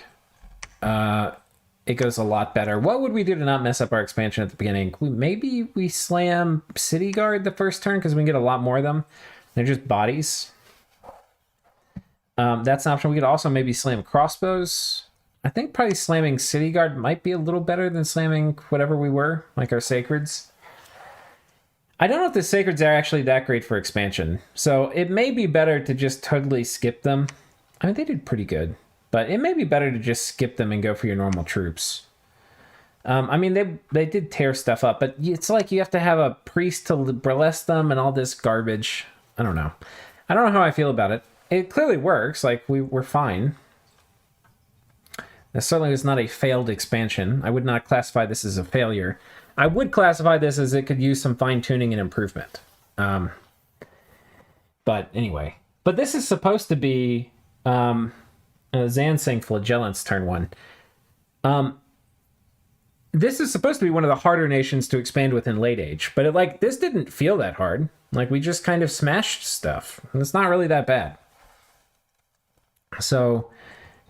it goes a lot better. What would we do to not mess up our expansion at the beginning? Maybe we slam City Guard the first turn because we can get a lot more of them. They're just bodies. That's an option. We could also maybe slam crossbows. I think probably slamming City Guard might be a little better than slamming whatever we were, like our Sacreds. I don't know if the Sacreds are actually that great for expansion, so it may be better to just totally skip them. I mean, they did pretty good, but it may be better to just skip them and go for your normal troops. I mean, they did tear stuff up, but it's like you have to have a priest to burlesque them and all this garbage. I don't know. I don't know how I feel about it. It clearly works. Like, we're fine. This certainly is not a failed expansion. I would not classify this as a failure. I would classify this as it could use some fine-tuning and improvement. But anyway. But this is supposed to be Zansing Flagellant's turn 1. This is supposed to be one of the harder nations to expand with in late age. But this didn't feel that hard. Like, we just kind of smashed stuff. And it's not really that bad. So,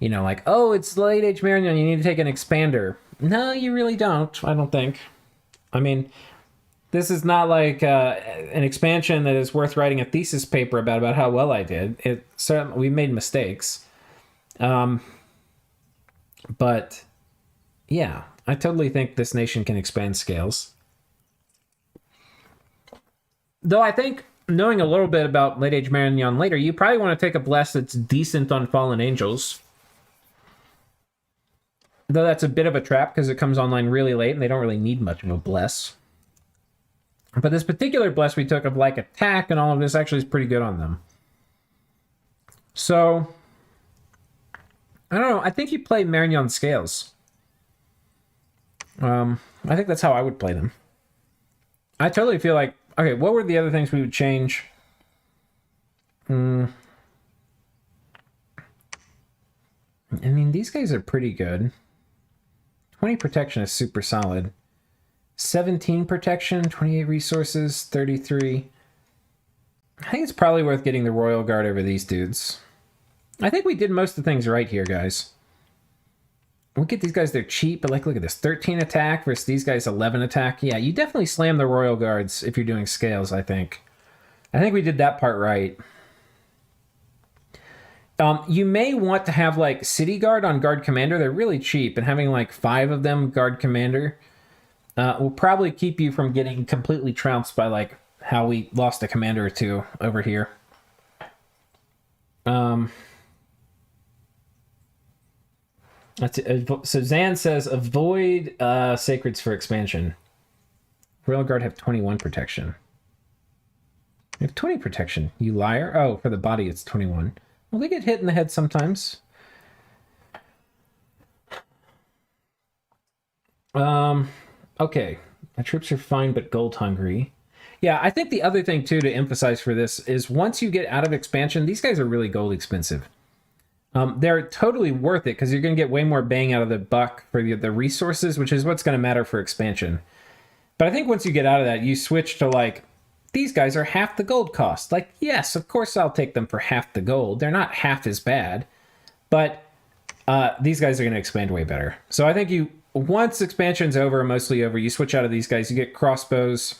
like, oh, it's late age Marignon, you need to take an expander. No, you really don't, I don't think. I mean, this is not like an expansion that is worth writing a thesis paper about how well I did. It certainly, we made mistakes. But, yeah, I totally think this nation can expand scales. Though I think, knowing a little bit about late age Marignon later, you probably want to take a bless that's decent on Fallen Angels. Though that's a bit of a trap because it comes online really late and they don't really need much of a bless. But this particular bless we took of attack and all of this actually is pretty good on them. So, I don't know. I think you play Marignon scales. I think that's how I would play them. I totally feel like, okay, what were the other things we would change? I mean, these guys are pretty good. 20 protection is super solid. 17 protection, 28 resources, 33. I think it's probably worth getting the Royal Guard over these dudes. I think we did most of the things right here, guys. We get these guys, they're cheap, but look at this. 13 attack versus these guys, 11 attack. Yeah, you definitely slam the Royal Guards if you're doing scales, I think. I think we did that part right. You may want to have, City Guard on Guard Commander. They're really cheap, and having, 5 of them Guard Commander will probably keep you from getting completely trounced by, how we lost a commander or two over here. So Zan says avoid sacreds for expansion. Royal Guard have 21 protection. They have 20 protection, you liar. Oh, for the body it's 21. Well, they get hit in the head sometimes. Okay. My troops are fine, but gold hungry. Yeah, I think the other thing, too, to emphasize for this is once you get out of expansion, these guys are really gold expensive. They're totally worth it because you're going to get way more bang out of the buck for the resources, which is what's going to matter for expansion. But I think once you get out of that, you switch to, like, these guys are half the gold cost. Like, yes, of course I'll take them for half the gold. They're not half as bad. But these guys are going to expand way better. So I think once expansion's over, mostly over, you switch out of these guys. You get crossbows.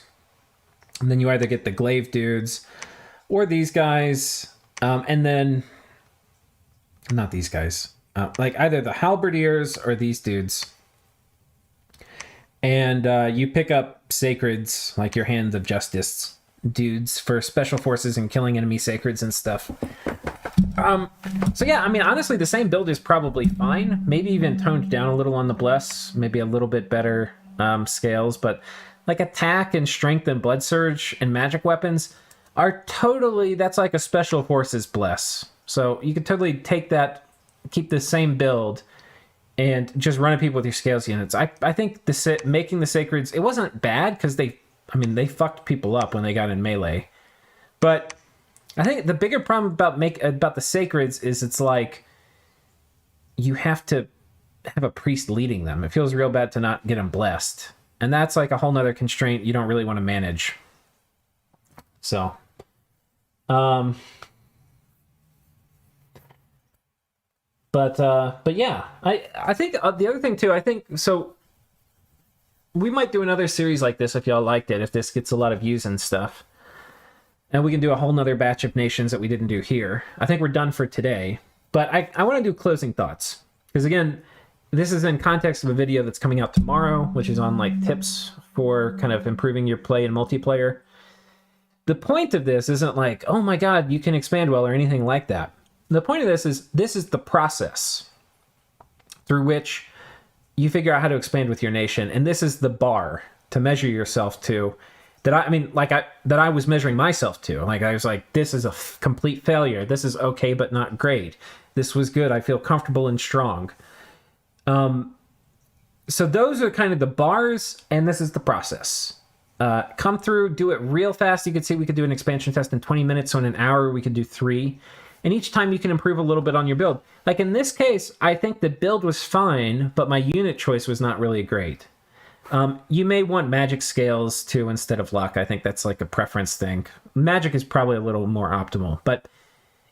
And then you either get the glaive dudes or these guys. And then... Not these guys. Like either the halberdiers or these dudes. And you pick up sacreds, like your Hand of Justice dudes, for special forces and killing enemy sacreds and stuff. So yeah, I mean, honestly, the same build is probably fine. Maybe even toned down a little on the bless. Maybe a little bit better scales. But like attack and strength and blood surge and magic weapons are totally... That's like a special forces bless. So you could totally take that, keep the same build, and just run at people with your scales units. I think making the sacreds, it wasn't bad because they fucked people up when they got in melee. But I think the bigger problem about the sacreds is it's like you have to have a priest leading them. It feels real bad to not get them blessed. And that's like a whole nother constraint you don't really want to manage. So, But yeah, I think the other thing too, so we might do another series like this if y'all liked it, if this gets a lot of views and stuff. And we can do a whole nother batch of nations that we didn't do here. I think we're done for today. But I want to do closing thoughts. Because again, this is in context of a video that's coming out tomorrow, which is on like tips for kind of improving your play in multiplayer. The point of this isn't like, oh my god, you can expand well or anything like that. The point of this is the process through which you figure out how to expand with your nation. And this is the bar to measure yourself to that I was measuring myself to. Like I was like, this is a complete failure. This is okay, but not great. This was good. I feel comfortable and strong. So those are kind of the bars, and this is the process. Come through, do it real fast. You could see we could do an expansion test in 20 minutes, so in an hour we could do 3. And each time you can improve a little bit on your build. Like in this case, I think the build was fine, but my unit choice was not really great. You may want magic scales too instead of luck. I think that's like a preference thing. Magic is probably a little more optimal. But,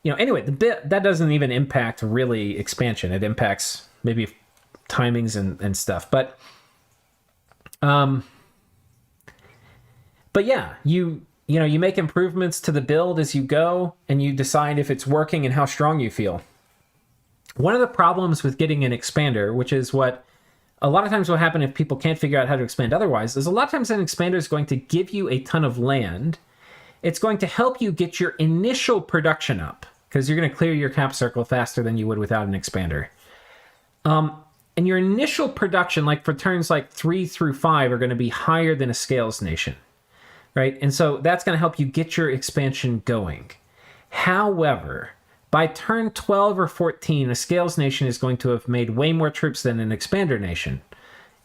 anyway, that doesn't even impact really expansion. It impacts maybe timings and stuff. But yeah, you make improvements to the build as you go, and you decide if it's working and how strong you feel. One of the problems with getting an expander, which is what a lot of times will happen if people can't figure out how to expand otherwise, is a lot of times an expander is going to give you a ton of land. It's going to help you get your initial production up, because you're going to clear your cap circle faster than you would without an expander. And your initial production, like for turns like 3 through 5, are going to be higher than a scales nation. Right? And so that's going to help you get your expansion going. However, by turn 12 or 14, a scales nation is going to have made way more troops than an expander nation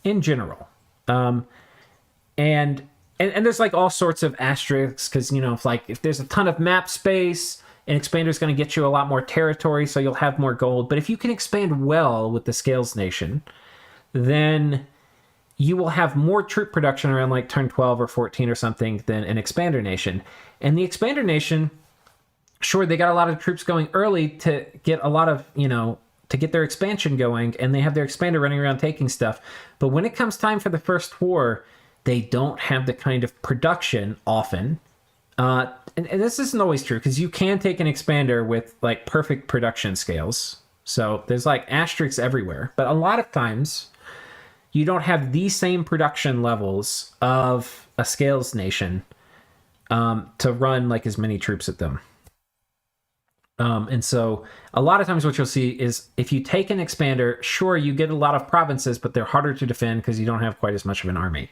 in general. And there's like all sorts of asterisks because, if there's a ton of map space, an expander is going to get you a lot more territory, so you'll have more gold. But if you can expand well with the scales nation, then you will have more troop production around like turn 12 or 14 or something than an expander nation. And the expander nation, sure, they got a lot of troops going early to get a lot of, to get their expansion going, and they have their expander running around taking stuff. But when it comes time for the first war, they don't have the kind of production often. And this isn't always true, because you can take an expander with like perfect production scales. So there's like asterisks everywhere. But a lot of times you don't have the same production levels of a scales nation to run like as many troops at them. And so a lot of times what you'll see is if you take an expander, sure, you get a lot of provinces, but they're harder to defend because you don't have quite as much of an army.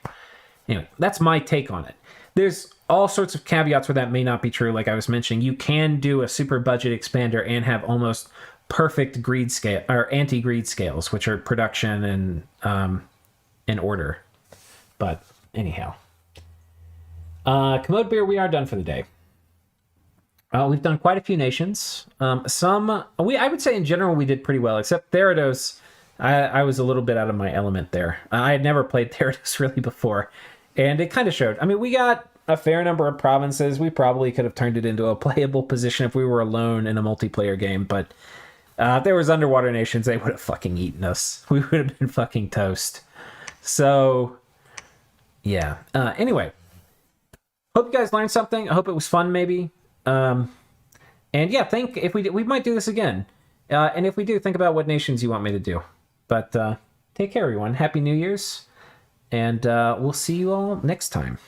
Anyway, that's my take on it. There's all sorts of caveats where that may not be true. Like I was mentioning, you can do a super budget expander and have almost perfect greed scale or anti-greed scales, which are production and order. But anyhow, Commode Beer, we are done for the day. We've done quite a few nations. I would say in general we did pretty well, except Therados. I was a little bit out of my element there. I had never played Therados really before, and it kind of showed. I mean, we got a fair number of provinces. We probably could have turned it into a playable position if we were alone in a multiplayer game, but if there was underwater nations, they would have fucking eaten us. We would have been fucking toast. So, yeah. Anyway, hope you guys learned something. I hope it was fun, maybe. And yeah, we might do this again. And if we do, think about what nations you want me to do. But take care, everyone. Happy New Year's. And we'll see you all next time.